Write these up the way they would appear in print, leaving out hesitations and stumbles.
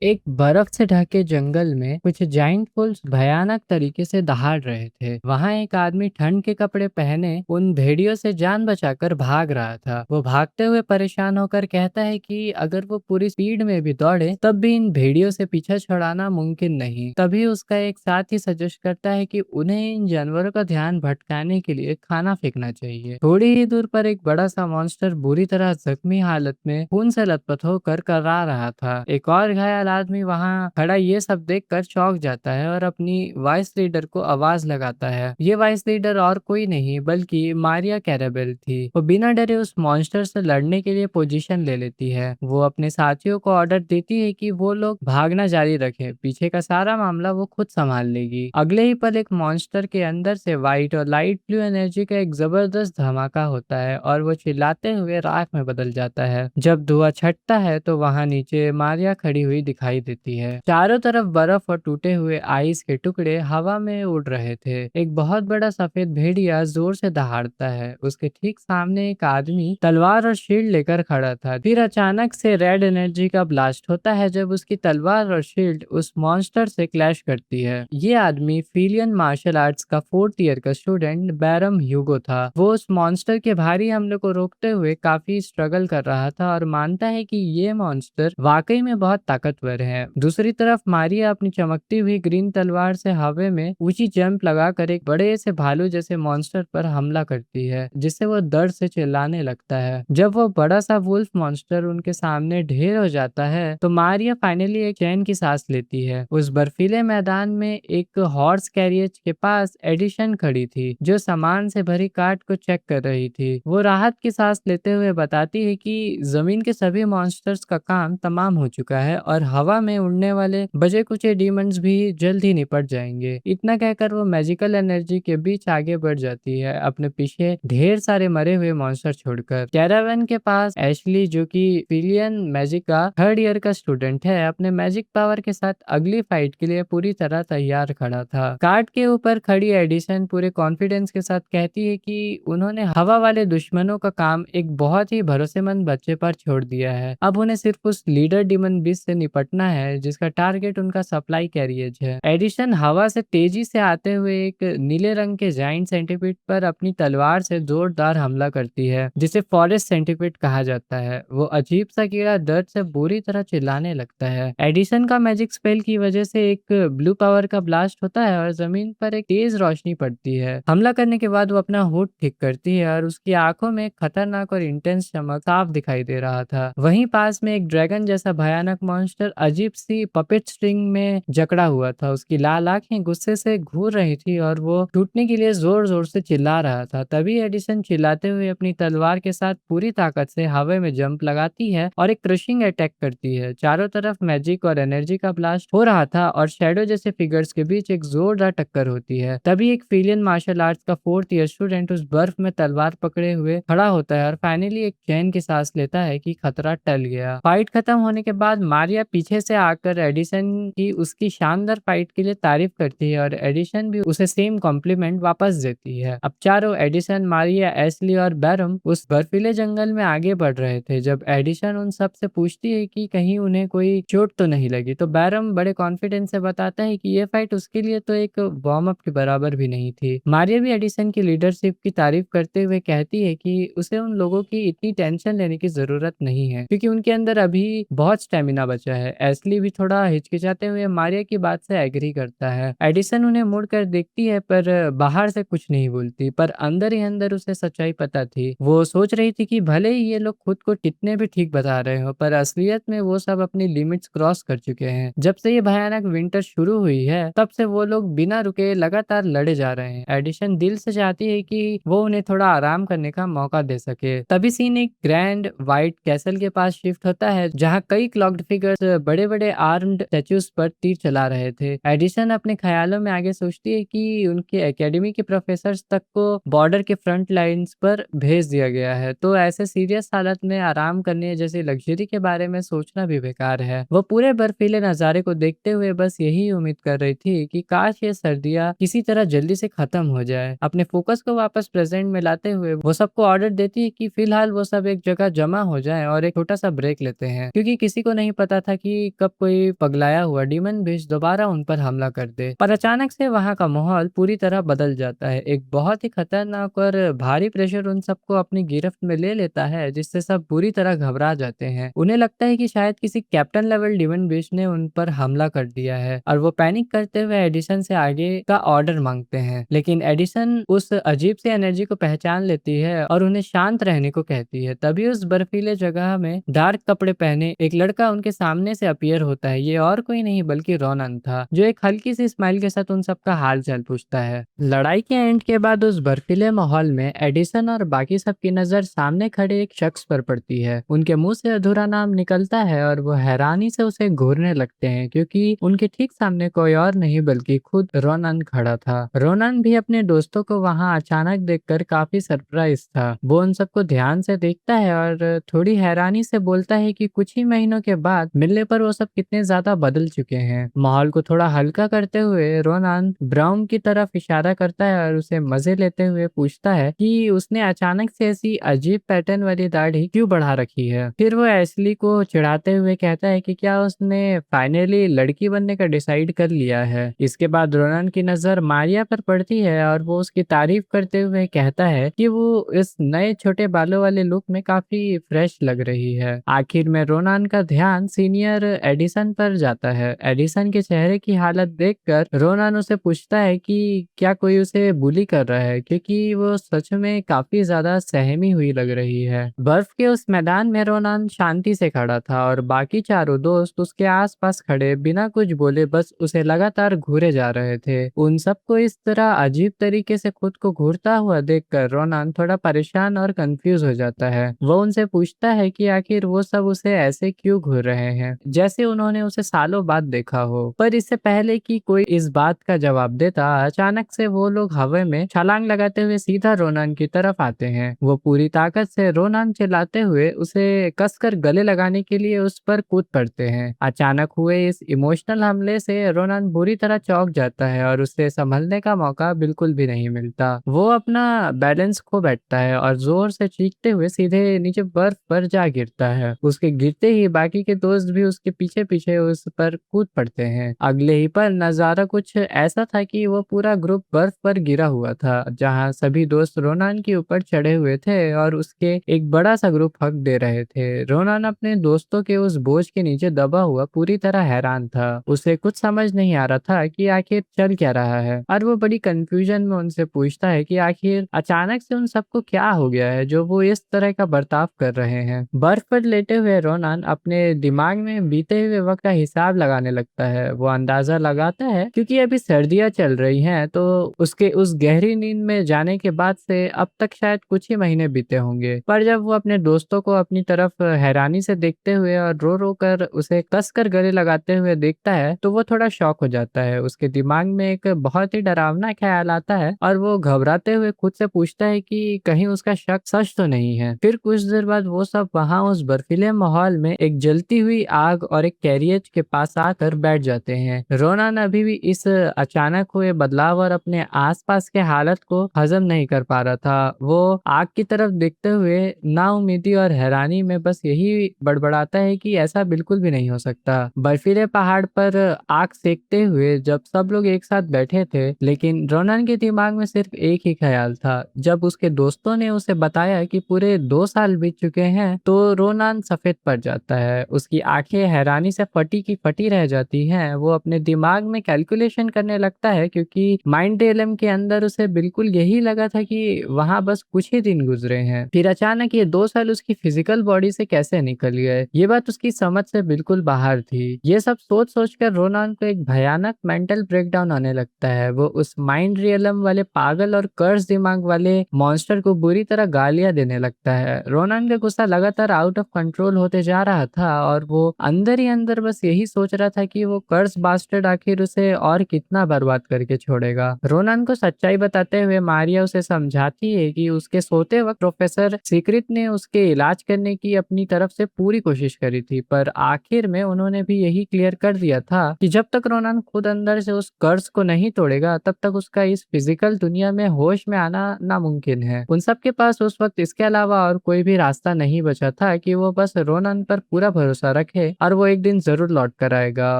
एक बर्फ से ढके जंगल में कुछ जाइंट फूल्स भयानक तरीके से दहाड़ रहे थे। वहां एक आदमी ठंड के कपड़े पहने उन भेड़ियों से जान बचाकर भाग रहा था। वो भागते हुए परेशान होकर कहता है कि अगर वो पूरी स्पीड में भी दौड़े तब भी इन भेड़ियों से पीछा छुड़ाना मुमकिन नहीं। तभी उसका एक साथी सजेस्ट करता है कि उन्हें इन जानवरों का ध्यान भटकाने के लिए खाना फेंकना चाहिए। थोड़ी ही दूर पर एक बड़ा सा मॉन्स्टर बुरी तरह जख्मी हालत में खून से लथपथ होकर कर्रा रहा था। एक और घायल आदमी वहां खड़ा ये सब देखकर चौंक जाता है और अपनी वाइस लीडर को आवाज लगाता है। ये वाइस लीडर और कोई नहीं बल्कि मारिया कैरेबेल थी। वो बिना डरे उस मॉन्स्टर से लड़ने के लिए पोजीशन ले लेती है। वो अपने साथियों को ऑर्डर देती है कि वो लोग भागना जारी रखें, पीछे का सारा मामला वो खुद संभाल लेगी। अगले ही पल एक मॉन्स्टर के अंदर से व्हाइट और लाइट ब्लू एनर्जी का एक जबरदस्त धमाका होता है और वो चिल्लाते हुए राख में बदल जाता है। जब धुआं छटता है तो वहां नीचे मारिया खड़ी हुई दिखाई देती है। चारों तरफ बर्फ और टूटे हुए आइस के टुकड़े हवा में उड़ रहे थे। एक बहुत बड़ा सफेद भेड़िया जोर से दहाड़ता है। उसके ठीक सामने एक आदमी तलवार और शील्ड लेकर खड़ा था। फिर अचानक से रेड एनर्जी का ब्लास्ट होता है जब उसकी तलवार और शील्ड उस मॉन्स्टर से क्लैश करती है। ये आदमी फिलियन मार्शल आर्ट्स का 4th ईयर का स्टूडेंट बैरम ह्यूगो था। वो उस मॉन्स्टर के भारी हमले को रोकते हुए काफी स्ट्रगल कर रहा था और मानता है कि ये मॉन्स्टर वाकई में बहुत ताकतवर है। दूसरी तरफ मारिया अपनी चमकती हुई ग्रीन तलवार से हवा में ऊंची जंप लगाकर एक बड़े से भालू जैसे मॉन्स्टर पर हमला करती है, जिससे वो दर्द से चिल्लाने लगता है। जब वो बड़ा सा वुल्फ मॉन्स्टर उनके सामने ढेर हो जाता है तो मारिया फाइनली एक चैन की सांस लेती है। उस बर्फीले मैदान में एक हॉर्स कैरियज के पास एडिशन खड़ी थी जो सामान से भरी कार्ट को चेक कर रही थी। वो राहत की सांस लेते हुए बताती है कि जमीन के सभी मॉन्स्टर्स का काम तमाम हो चुका है और हवा में उड़ने वाले बचे कुचे डीमंस भी जल्द ही निपट जाएंगे। इतना कहकर वो मैजिकल एनर्जी के बीच आगे बढ़ जाती है, अपने पीछे ढेर सारे मरे हुए मॉन्स्टर छोड़कर। कैरावन के पास एशली, जो कि फिलियन मैजिक का 3rd ईयर का स्टूडेंट है, अपने मैजिक पावर के साथ अगली फाइट के लिए पूरी तरह तैयार खड़ा था। कार्ड के ऊपर खड़ी एडिसन पूरे कॉन्फिडेंस के साथ कहती है कि उन्होंने हवा वाले दुश्मनों का काम एक बहुत ही भरोसेमंद बच्चे पर छोड़ दिया है। अब उन्हें सिर्फ उस लीडर डिमन बीस्ट से निपटना है जिसका टारगेट उनका सप्लाई कैरियज है। एडिशन हवा से तेजी से आते हुए एक नीले रंग के जाइंट सेंटीपीड पर अपनी तलवार से जोरदार हमला करती है, जिसे फॉरेस्ट सेंटीपीड कहा जाता है। वो अजीब सा कीड़ा दर्द से बुरी तरह चिल्लाने लगता है। एडिशन का मैजिक स्पेल की वजह से एक ब्लू पावर का ब्लास्ट होता है और जमीन पर एक तेज रोशनी पड़ती है। हमला करने के बाद वो अपना हुड ठीक करती है और उसकी आंखों में एक खतरनाक और इंटेंस चमक साफ दिखाई दे रहा था। वहीं पास में एक ड्रैगन जैसा भयानक मॉन्स्टर अजीब सी पपेट स्ट्रिंग में जकड़ा हुआ था। उसकी लाल आंखें गुस्से से घूर रही थी और वो टूटने के लिए जोर जोर से चिल्ला रहा था। तभी एडिसन चिल्लाते हुए अपनी तलवार के साथ पूरी ताकत से हवा में जंप लगाती है और एक क्रशिंग अटैक करती है। चारों तरफ मैजिक और एनर्जी का ब्लास्ट हो रहा था और शैडो जैसे फिगर्स के बीच एक जोरदार टक्कर होती है। तभी एक फिलियन मार्शल आर्ट्स का 4th ईयर स्टूडेंट उस बर्फ में तलवार पकड़े हुए खड़ा होता है और फाइनली एक चैन की सांस लेता है कि खतरा टल गया। फाइट खत्म होने के बाद मारिया पीछे से आकर एडिसन की उसकी शानदार फाइट के लिए तारीफ करती है और एडिसन भी उसे सेम कॉम्प्लीमेंट वापस देती है। अब चारों एडिसन, मारिया, एशली और बैरम उस बर्फीले जंगल में आगे बढ़ रहे थे। जब एडिसन उन सब से पूछती है कि कहीं उन्हें कोई चोट तो नहीं लगी तो बैरम बड़े कॉन्फिडेंस से बताता है कि ये फाइट उसके लिए तो एक वार्म अप के बराबर भी नहीं थी। मारिया भी एडिसन की लीडरशिप की तारीफ करते हुए कहती है कि उसे उन लोगों की इतनी टेंशन लेने की जरूरत नहीं है क्योंकि उनके अंदर अभी बहुत स्टेमिना बचा है। एशली भी थोड़ा हिचकिचाते हुए मारिया की बात से एग्री करता है। एडिसन उन्हें मुड़कर देखती है पर बाहर से कुछ नहीं बोलती, पर अंदर ही अंदर उसे सच्चाई पता थी। वो सोच रही थी कि भले ही ये लोग खुद को कितने भी ठीक बता रहे हो पर असलियत में वो सब अपनी लिमिट्स क्रॉस कर चुके हैं। जब से ये भयानक विंटर शुरू हुई है तब से वो लोग बिना रुके लगातार लड़े जा रहे हैं। एडिशन दिल से चाहती है कि वो उन्हें थोड़ा आराम करने का मौका दे सके। तभी सीन एक ग्रैंड व्हाइट कैसल के पास शिफ्ट होता है जहाँ कई क्लॉक्ड फिगर्स बड़े बड़े आर्म्ड स्टैचूज पर तीर चला रहे थे। एडिशन अपने ख्यालों में आगे सोचती है कि उनके एकेडमी के प्रोफेसर तक को बॉर्डर के फ्रंट लाइंस पर भेज दिया गया है, तो ऐसे सीरियस हालत में आराम करने जैसी लग्जरी के बारे में सोचना भी बेकार है। वो पूरे बर्फीले नजारे को देखते हुए बस यही उम्मीद कर रही थी कि काश ये सर्दियाँ किसी तरह जल्दी से खत्म हो जाए। अपने फोकस को वापस प्रेजेंट में लाते हुए वो सबको ऑर्डर देती है कि फिलहाल वो सब एक जगह जमा हो जाए और एक छोटा सा ब्रेक लेते हैं, क्योंकि किसी को नहीं पता था कि कि कब कोई पगलाया हुआ डीमन बीस्ट दोबारा उन पर हमला कर दे। पर अचानक से वहां का माहौल पूरी तरह बदल जाता है। एक बहुत ही खतरनाक और भारी प्रेशर उन सबको अपनी गिरफ्त में ले लेता है, जिससे सब बुरी तरह घबरा जाते हैं। उन्हें लगता है कि शायद किसी कैप्टन लेवल डीमन बीस्ट ने उन पर हमला कर दिया है और वो पैनिक करते हुए एडिसन से आगे का ऑर्डर मांगते हैं। लेकिन एडिसन उस अजीब सी एनर्जी को पहचान लेती है और उन्हें शांत रहने को कहती है। तभी उस बर्फीले जगह में डार्क कपड़े पहने एक लड़का उनके सामने से अपीयर होता है। ये और कोई नहीं बल्कि रोनन था, जो एक हल्की सी स्माइल के साथ उन सबका हाल चाल पूछता है। लड़ाई के एंड के बाद उस बर्फीले माहौल में एडिसन और बाकी सबकी नजर सामने खड़े एक शख्स पर पड़ती है। उनके मुंह से अधूरा नाम निकलता है और वो हैरानी से उसे घूरने लगते हैं, क्योंकि उनके ठीक सामने कोई और नहीं बल्कि खुद रोनन खड़ा था। रोनन भी अपने दोस्तों को वहां अचानक देखकर काफी सरप्राइज था। वो उन सबको ध्यान से देखता है और थोड़ी हैरानी से बोलता है कि कुछ ही महीनों के बाद मिलने पर वो सब कितने ज्यादा बदल चुके हैं। माहौल को थोड़ा हल्का करते हुए रोनान ब्राउन की तरफ इशारा करता है और उसे मजे लेते हुए पूछता है कि उसने अचानक से ऐसी अजीब पैटर्न वाली दाढ़ी क्यों बढ़ा रखी है। फिर वो एशली को चिढ़ाते हुए कहता है कि क्या उसने फाइनली लड़की बनने का डिसाइड कर लिया है। इसके बाद रोनान की नजर मारिया पर पड़ती है और वो उसकी तारीफ करते हुए कहता है कि वो इस नए छोटे बालों वाले लुक में काफी फ्रेश लग रही है। आखिर में रोनान का ध्यान सीनियर एडिसन पर जाता है। एडिसन के चेहरे की हालत देखकर रोनान उसे पूछता है कि क्या कोई उसे बुली कर रहा है, क्योंकि वो सच में काफी ज्यादा सहमी हुई लग रही है। बर्फ के उस मैदान में रोनान शांति से खड़ा था और बाकी चारों दोस्त उसके आसपास खड़े बिना कुछ बोले बस उसे लगातार घूरे जा रहे थे। उन सबको इस तरह अजीब तरीके से खुद को घूरता हुआ देखकर रोनान थोड़ा परेशान और कंफ्यूज हो जाता है। वो उनसे पूछता है कि आखिर वो सब उसे ऐसे क्यों घूर रहे हैं, जैसे उन्होंने उसे सालों बाद देखा हो। पर इससे पहले कि कोई इस बात का जवाब देता, अचानक से वो लोग हवा में छलांग लगाते हुए सीधा रोनान की तरफ आते हैं। वो पूरी ताकत से रोनान चिल्लाते हुए उसे कसकर गले लगाने के लिए उस पर कूद पड़ते हैं। अचानक हुए इस इमोशनल हमले से रोनान बुरी तरह चौंक जाता है और उसे संभलने का मौका बिल्कुल भी नहीं मिलता। वो अपना बैलेंस खो बैठता है और जोर से चीखते हुए सीधे नीचे बर्फ पर जा गिरता है। उसके गिरते ही बाकी के दोस्त भी उसके पीछे पीछे उस पर कूद पड़ते हैं। अगले ही पल नजारा कुछ ऐसा था कि वो पूरा ग्रुप बर्फ पर गिरा हुआ था, जहां सभी दोस्त रोनान के ऊपर चढ़े हुए थे और उसके एक बड़ा सा ग्रुप हक दे रहे थे। रोनान अपने दोस्तों के उस बोझ के नीचे दबा हुआ पूरी तरह हैरान था। उसे कुछ समझ नहीं आ रहा था कि आखिर चल क्या रहा है और वो बड़ी कंफ्यूजन में उनसे पूछता है कि आखिर अचानक से उन सबको क्या हो गया है जो वो इस तरह का बर्ताव कर रहे हैं। बर्फ पर लेटे हुए रोनान अपने दिमाग में बीते हुए वक्त का हिसाब लगाने लगता है। वो अंदाजा लगाता है क्योंकि अभी सर्दियां चल रही हैं, तो उसके उस गहरी नींद में जाने के बाद से अब तक शायद कुछ ही महीने बीते होंगे। पर जब वो अपने दोस्तों को अपनी तरफ हैरानी से देखते हुए और रो रो कर उसे कसकर गले लगाते हुए देखता है, तो वो थोड़ा शॉक हो जाता है। उसके दिमाग में एक बहुत ही डरावना ख्याल आता है और वो घबराते हुए खुद से पूछता है कि कहीं उसका शक सच तो नहीं है। फिर कुछ देर बाद वो सब वहां उस बर्फीले माहौल में एक जलती हुई आग और एक कैरियज के पास आकर बैठ जाते हैं। रोनान अभी भी इस अचानक हुए बदलाव और अपने आसपास के हालत को हजम नहीं कर पा रहा था। वो आग की तरफ देखते हुए नाउमीदी और हैरानी में बस यही बड़बड़ाता है कि ऐसा बिल्कुल भी नहीं हो सकता। बर्फीले पहाड़ पर आग सेकते हुए जब सब लोग एक साथ बैठे थे, लेकिन रोनान के दिमाग में सिर्फ एक ही ख्याल था। जब उसके दोस्तों ने उसे बताया कि पूरे 2 साल बीत चुके हैं, तो रोनान सफेद पड़ जाता है। उसकी आंखें हैरानी से फटी की फटी रह जाती हैं। वो अपने दिमाग में कैलकुलेशन करने लगता है, क्योंकि माइंड रियलम के अंदर उसे बिल्कुल यही लगा था कि वहां बस कुछ ही दिन गुजरे हैं। फिर अचानक ये 2 साल उसकी फिजिकल बॉडी से कैसे निकल गए, ये बात उसकी समझ से बिल्कुल बाहर थी। ये सब सोच सोच कर रोनान को एक भयानक मेंटल ब्रेकडाउन आने लगता है। वो उस माइंड रियलम वाले पागल और कर्स दिमाग वाले मॉन्स्टर को बुरी तरह गालियां देने लगता है। रोनान का गुस्सा लगातार आउट ऑफ कंट्रोल होते जा रहा था और वो अंदर ही अंदर बस यही सोच रहा था कि वो कर्स बास्टर्ड आखिर उसे और कितना बर्बाद करके छोड़ेगा। रोनान को सच्चाई बताते हुए मारिया उसे समझाती है कि उसके सोते वक्त प्रोफेसर सीक्रेट ने उसके इलाज करने की अपनी तरफ से पूरी कोशिश करी थी, पर आखिर में उन्होंने भी यही क्लियर कर दिया था कि जब तक रोनान खुद अंदर से उस कर्ज को नहीं तोड़ेगा, तब तक उसका इस फिजिकल दुनिया में होश में आना नामुमकिन है। उन सब के पास उस वक्त इसके अलावा और कोई भी रास्ता नहीं बचा था कि वो बस रोनान पर पूरा भरोसा रखे और वो एक दिन जरूर लौट कर आएगा।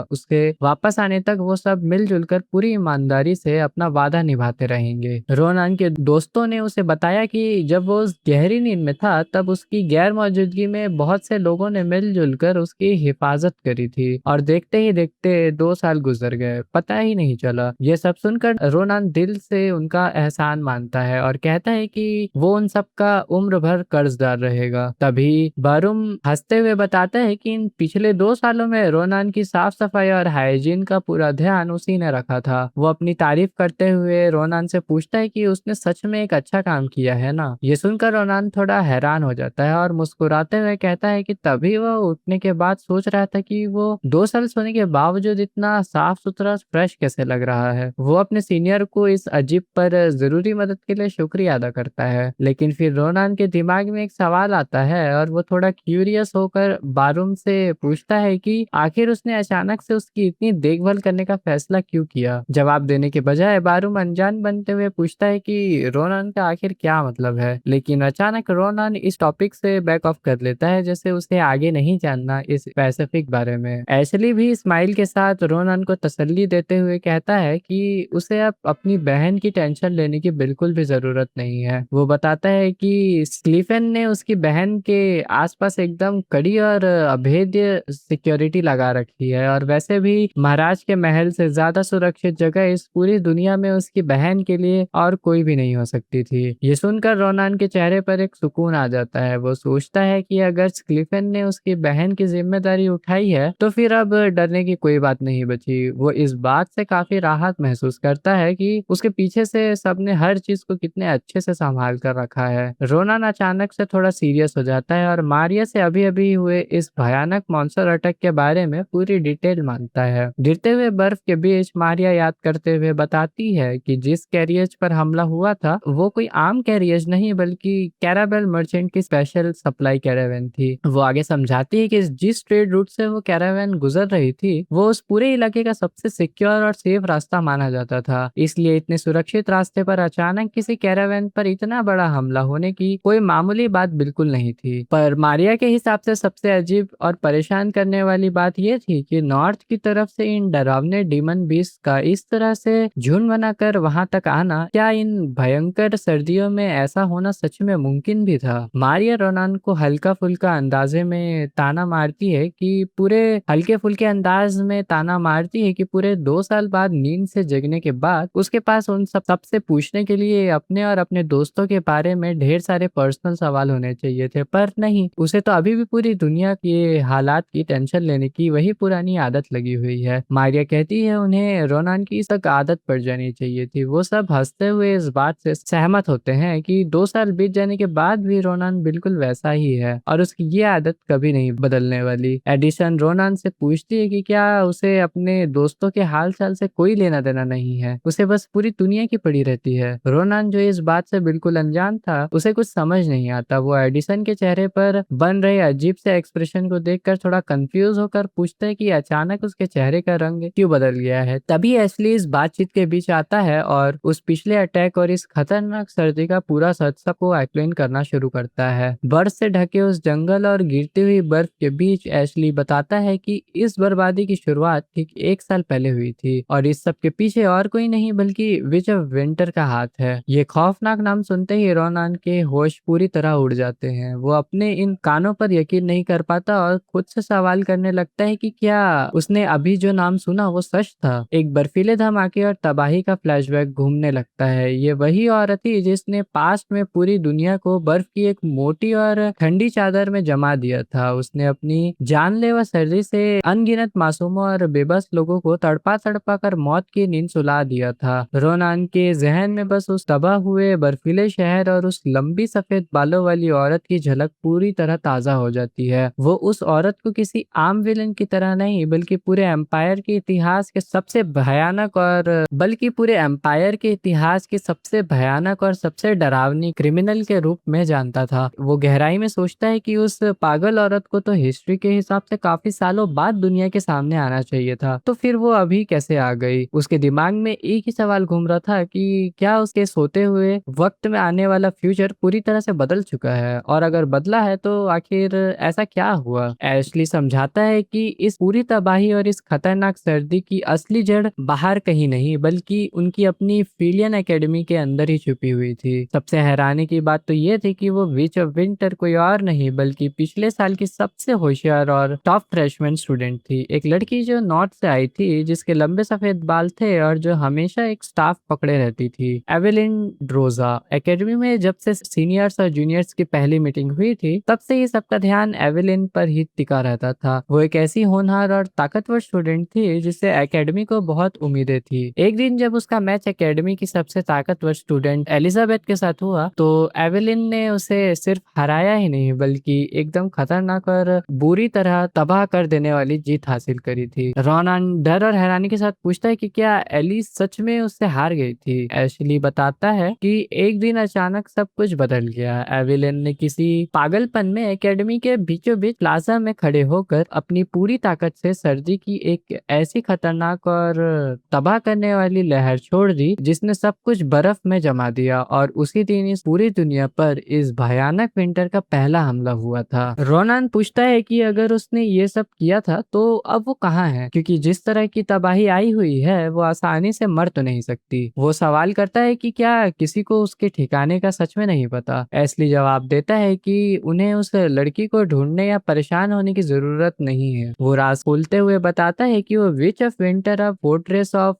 उसके वापस आने तक वो सब मिलजुल कर पूरी ईमानदारी से अपना वादा निभाते रहेंगे। रोनान के दोस्तों ने उसे बताया कि जब वो उस गहरी नींद में था तब उसकी गैर मौजूदगी में बहुत से लोगों ने मिलजुल कर उसकी हिफाजत करी थी, और देखते ही देखते 2 साल गुजर गए, पता ही नहीं चला। ये सब सुनकर रोनान दिल से उनका एहसान मानता है और कहता है कि वो उन सब का उम्र भर कर्जदार रहेगा। तभी बारूम हंसते हुए बताता है कि इन पिछले 2 सालों में रोनान की साफ सफाई और हाइजीन का पूरा ध्यान उसी ने रखा था। वो अपनी तारीफ करते हुए रोनान से पूछता है कि उसने सच में एक अच्छा काम किया है ना। ये सुनकर रोनान थोड़ा हैरान हो जाता है और मुस्कुराते हुए कहता है कि तभी वह उठने के बाद सोच रहा था कि वो 2 साल सोने के बावजूद इतना साफ सुथरा फ्रेश कैसे लग रहा है। वो अपने सीनियर को इस अजीब पर जरूरी मदद के लिए शुक्रिया अदा करता है, लेकिन फिर रोनान के दिमाग में एक सवाल आता है और वो थोड़ा क्यूरियस होकर बारूम से पूछता है कि आखिर उसने अचानक से उसकी इतनी देखभाल करने का फैसला क्यों किया। जवाब देने के बजाय बारूम अनजान बनते हुए पूछता है कि रोनान का आखिर क्या मतलब है, लेकिन अचानक रोनान इस टॉपिक से बैक ऑफ कर लेता है, जैसे उसे आगे नहीं जानना इस स्पेसिफिक बारे में। एशली भी स्माइल के साथ रोनान को तसल्ली देते हुए कहता है कि उसे अब अपनी बहन की टेंशन लेने की बिल्कुल भी जरूरत नहीं है। वो बताता है कि स्टीफन ने उसकी बहन के आसपास एकदम कड़ी और अभेद्य सिक्योरिटी लगा रखी है, और वैसे भी महाराज के महल से ज्यादा सुरक्षित जगह इस पूरी दुनिया में उसकी बहन के लिए और कोई भी नहीं हो सकती थी। ये सुनकर रोनान के चेहरे पर एक सुकून आ जाता है। वो सोचता है कि अगर स्टीफन ने उसकी बहन की जिम्मेदारी उठाई है तो फिर अब डरने की कोई बात नहीं बची। वो इस बात से काफी राहत महसूस करता है कि उसके पीछे से सबने हर चीज को कितने अच्छे से संभाल कर रखा है। रोनान अचानक से थोड़ा सीरियस हो जाता है और मारिया से अभी अभी हुए इस भयानक मॉन्स्टर अटैक के बारे में पूरी डिटेल मांगता है। गिरते हुए बर्फ के बीच मारिया याद करते हुए बताती है कि जिस कैरियज पर हमला हुआ था वो कोई आम कैरियज नहीं बल्कि कैरावेल मर्चेंट की स्पेशल सप्लाई कैरावेन थी। वो आगे समझाती है कि जिस ट्रेड रूट से वो कैरावेन गुजर रही थी वो उस पूरे इलाके का सबसे सिक्योर और सेफ रास्ता माना जाता था, इसलिए इतने सुरक्षित रास्ते पर अचानक किसी कैरावेन पर इतना बड़ा हमला होने की कोई मामूली बात बिल्कुल नहीं थी। पर मारिया के हिसाब से सबसे अजीब और परेशान करने वाली बात यह थी कि नॉर्थ की तरफ से इन डरावने डीमन बीस्ट का इस तरह से झुंड बनाकर वहां तक आना, क्या इन भयंकर सर्दियों में ऐसा होना सच में मुमकिन भी था। मारिया रोनान को हल्का फुल्का अंदाजे में ताना मारती है कि पूरे हल्के फुल्के अंदाज में ताना मारती है कि पूरे 2 साल बाद नींद से जगने के बाद उसके पास उन सबसे पूछने के लिए अपने और अपने दोस्तों के बारे में ढेर सारे पर्सनल सवाल होने चाहिए थे, पर नहीं, उसे तो अभी भी पूरी दुनिया के हालात की टेंशन लेने की वही पुरानी आदत लगी हुई है। मारिया कहती है उन्हें रोनान की तक आदत पड़ जानी चाहिए थी। वो सब हंसते हुए इस बात से सहमत होते हैं कि 2 साल बीत जाने के बाद भी रोनान बिल्कुल वैसा ही है और उसकी ये आदत कभी नहीं बदलने वाली। एडिसन रोनान से पूछती है कि क्या उसे अपने दोस्तों के हाल चाल से कोई लेना देना नहीं है, उसे बस पूरी दुनिया की पड़ी रहती है। रोनान जो इस बात से बिल्कुल अनजान था, उसे कुछ समझ नहीं आता। वो एडिसन के चेहरे पर बन रहे अजीब से एक्सप्रेशन को देखकर थोड़ा कंफ्यूज होकर पूछता है कि अचानक उसके चेहरे का रंग क्यों बदल गया है। तभी एशली इस बातचीत के बीच आता है और उस पिछले अटैक और इस खतरनाक सर्दी का पूरा सच सबको एक्सप्लेन करना शुरू करता है। बर्फ से ढके उस जंगल और गिरती हुई बर्फ के बीच एशली बताता है कि इस बर्बादी की शुरुआत ठीक 1 साल पहले हुई थी और इस सब के पीछे और कोई नहीं बल्कि विच ऑफ विंटर का हाथ है। ये खौफनाक नाम सुनते ही रोनान के होश पूरी तरह उड़ जाते हैं। वो अपने इन कानों पर यकीन नहीं कर पाता और खुद से सवाल करने लगता है कि क्या उसने अभी जो नाम सुना वो सच था। एक बर्फीले धमाके और तबाही का फ्लैशबैक घूमने लगता है। ये वही औरत थी जिसने पास्ट में पूरी दुनिया को बर्फ की एक मोटी और ठंडी चादर में जमा दिया था। उसने अपनी जानलेवा सर्दी से अनगिनत मासूमों और बेबस लोगों को तड़पा तड़पा कर मौत की नींद सुला दिया था। रोनान के जहन में बस उस तबाह हुए बर्फीले शहर और उस लंबी सफेद बालों वाली औरत की झलक पूरी तरह ताजा हो जाती है। वो उस औरत को किसी आम विलन की तरह नहीं बल्कि पूरे एम्पायर के इतिहास के सबसे भयानक और सबसे डरावनी क्रिमिनल के रूप में जानता था। वो गहराई में सोचता है कि उस पागल औरत को तो हिस्ट्री के हिसाब से काफी सालों बाद दुनिया के सामने आना चाहिए था, तो फिर वो अभी कैसे आ गई। उसके दिमाग में एक ही सवाल घूम रहा था कि क्या उसके सोते हुए वक्त में आने वाला फ्यूचर पूरी तरह से बदल चुका है, और अगर बदला है तो आखिर ऐसा क्या हुआ। एशली समझाता है कि इस पूरी तबाही और इस खतरनाक सर्दी की असली जड़ बाहर कहीं नहीं बल्कि उनकी अपनी फिलियन एकेडमी के अंदर ही छुपी हुई थी। सबसे हैरानी की बात तो ये थी कि वो विच ऑफ विंटर कोई और नहीं बल्कि पिछले साल की सबसे होशियार और टॉप फ्रेशमैन स्टूडेंट थी। एक लड़की जो नॉर्थ से आई थी, जिसके लंबे सफेद बाल थे और जो हमेशा एक स्टाफ पकड़े रहती थी। एवेलिन ड्रोजा। एकेडमी में जब से सीनियर्स और जूनियर्स की पहली मीटिंग हुई थी, तब से ही सबका ध्यान एवेलिन पर ही टिका रहता था। वो एक ऐसी होनहार और ताकतवर स्टूडेंट थी जिससे एकेडमी को बहुत उम्मीदें थी। एक दिन जब उसका मैच एकेडमी की सबसे ताकतवर स्टूडेंट एलिजाबेथ के साथ हुआ, तो एवेलिन ने उसे सिर्फ हराया ही नहीं बल्कि एकदम खतरनाक और बुरी तरह तबाह कर देने वाली जीत हासिल करी थी। रोनान डर और हैरानी के साथ पूछता है कि क्या एली सच में उससे हार गई थी। एशली बताता है कि एक दिन अचानक सब कुछ बदल गया। एवेलिन ने किसी पागलपन में एकेडमी के बीचों बीच प्लाजा में खड़े होकर अपनी पूरी ताकत से सर्दी की एक ऐसी खतरनाक और तबाह करने वाली लहर छोड़ दी जिसने सब कुछ बर्फ में जमा दिया, और उसी दिन इस पूरी दुनिया पर इस भयानक विंटर का पहला हमला हुआ था। रोनान पूछता है कि अगर उसने ये सब किया था तो अब वो कहाँ है, क्योंकि जिस तरह की तबाही आई हुई है वो आसानी से मर तो नहीं सकती। वो सवाल करता है कि क्या किसी को उसके ठिकाने का सच में नहीं पता। एस्ली जवाब देता है कि उन्हें उस लड़की को ढूंढने या परेशान होने की जरूरत नहीं है। वो राज खोलते हुए बताता है कि वो which of winter of fortress of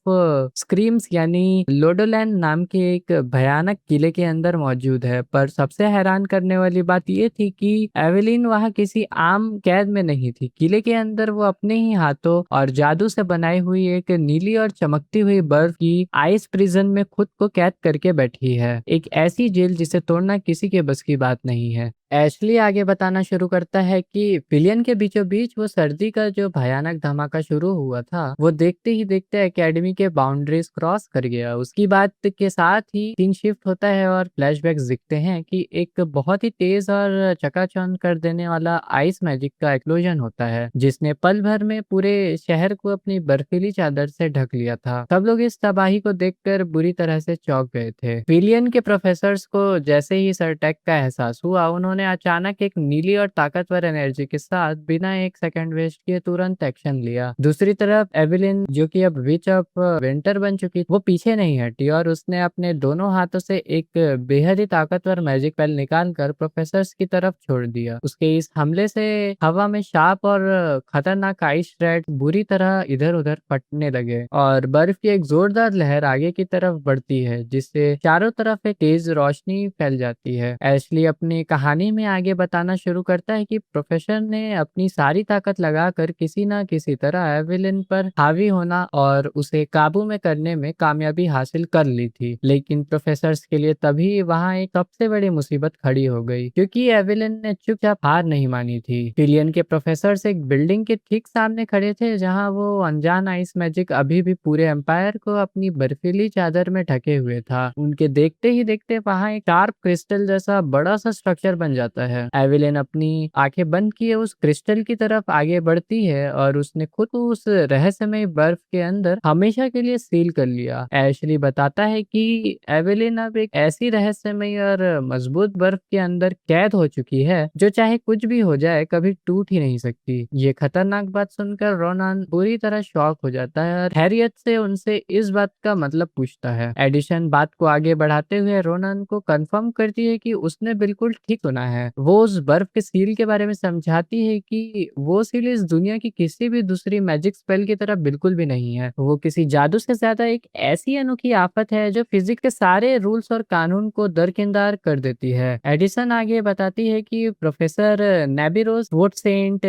screams यानी लोडोलैंड नाम के एक भयानक किले के अंदर मौजूद है। पर सबसे हैरान करने वाली बात ये थी कि एवेलिन वहाँ किसी आम कैद में नहीं थी। किले के अंदर वो अपने ही हाथों और जादू से बनाई हुई एक नीली और चमकती हुई बर्फ की आइस प्रिजन में खुद को कैद करके बैठी है। एक ऐसी जेल जिसे तोड़ना किसी के बस की बात नहीं है। एशली आगे बताना शुरू करता है कि फिलियन के बीचों बीच वो सर्दी का जो भयानक धमाका शुरू हुआ था, वो देखते ही देखते एकेडमी के बाउंड्रीज क्रॉस कर गया। उसकी बात के साथ ही सीन शिफ्ट होता है और फ्लैशबैक्स दिखते हैं कि एक बहुत ही तेज और चकाचौंध कर देने वाला आइस मैजिक का एक्सप्लोजन होता है, जिसने पल भर में पूरे शहर को अपनी बर्फीली चादर से ढक लिया था। सब लोग इस तबाही को देखकर बुरी तरह से चौंक गए थे। फिलियन के प्रोफेसर्स को जैसे ही सरटेक का एहसास हुआ, उन्होंने अचानक एक नीली और ताकतवर एनर्जी के साथ बिना एक सेकंड वेस्ट किए तुरंत एक्शन लिया। दूसरी तरफ एवेलिन, जो कि अब विच ऑफ विंटर बन चुकी, वो पीछे नहीं हटी और उसने अपने दोनों हाथों से एक बेहद ही ताकतवर मैजिक पेल निकालकर प्रोफेसर्स की तरफ छोड़ दिया। उसके इस हमले से हवा में शार्प और खतरनाक आइस श्रेड बुरी तरह इधर उधर फटने लगे और बर्फ की एक जोरदार लहर आगे की तरफ बढ़ती है, जिससे चारों तरफ एक तेज रोशनी फैल जाती है। एशली अपनी कहानी में आगे बताना शुरू करता है कि प्रोफेसर ने अपनी सारी ताकत लगाकर किसी ना किसी तरह एवेलिन पर हावी होना और उसे काबू में करने में कामयाबी हासिल कर ली थी। लेकिन प्रोफेसर्स के लिए तभी वहां एक सबसे बड़ी मुसीबत खड़ी हो गई, क्योंकि एवेलिन ने चुपचाप हार नहीं मानी थी। फिलियन के प्रोफेसर्स एक बिल्डिंग के ठीक सामने खड़े थे, जहां वो अनजान आइस मैजिक अभी भी पूरे एम्पायर को अपनी बर्फीली चादर में ढके हुए था। उनके देखते ही देखते वहां एक शार्प क्रिस्टल जैसा बड़ा सा स्ट्रक्चर बन जाता है। एवेलिन अपनी आंखें बंद किए उस क्रिस्टल की तरफ आगे बढ़ती है और उसने खुद को उस रहस्यमय बर्फ के अंदर हमेशा के लिए सील कर लिया। एशली बताता है कि एवेलिन अब एक ऐसी रहस्यमय और मजबूत बर्फ के अंदर कैद हो चुकी है जो चाहे कुछ भी हो जाए कभी टूट ही नहीं सकती। ये खतरनाक बात सुनकर रोनान पूरी तरह शॉक हो जाता है और हैरियत से उनसे इस बात का मतलब पूछता है। एडिशन बात को आगे बढ़ाते हुए रोनान को कंफर्म करती है कि उसने बिल्कुल ठीक सुना है। वो उस बर्फ के सील के बारे में समझाती है कि वो सील इस दुनिया की किसी भी दूसरी मैजिक स्पेल की तरह बिल्कुल भी नहीं है। वो किसी जादू से ज्यादा एक ऐसी अनोखी आफत है जो फिजिक्स के सारे रूल्स और कानून को दरकिनार कर देती है। एडिसन आगे बताती है कि प्रोफेसर नेबिरोस, वोट सेंट,